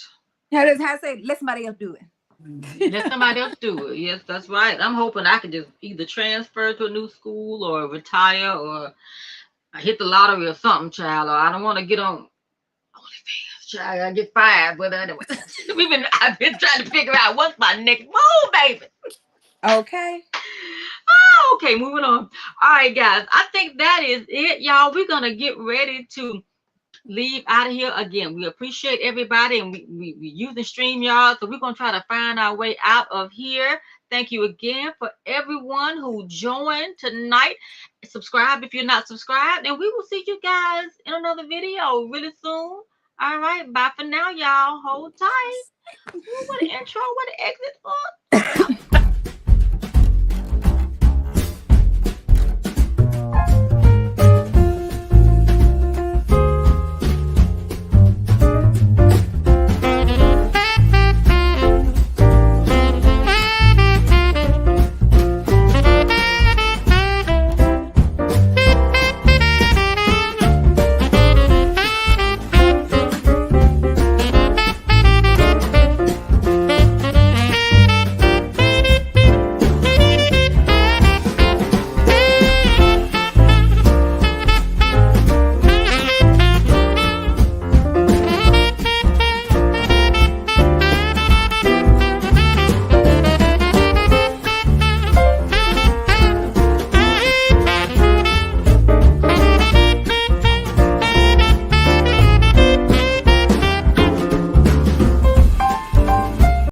How to say? Let somebody else do it. Let somebody else do it. Yes, that's right. I'm hoping I can just either transfer to a new school or retire or I hit the lottery or something, child. Or I don't want to get on OnlyFans, child. I get fired. But anyway, I've been trying to figure out what's my next move, baby. Okay. Oh, okay, moving on. All right, guys. I think that is it, y'all. We're gonna get ready to leave out of here again. We appreciate everybody, and we using StreamYard, so we're gonna try to find our way out of here. Thank you again for everyone who joined tonight. Subscribe if you're not subscribed, and we will see you guys in another video really soon. All right, bye for now, y'all. Hold tight. What an intro, what an exit. Oh,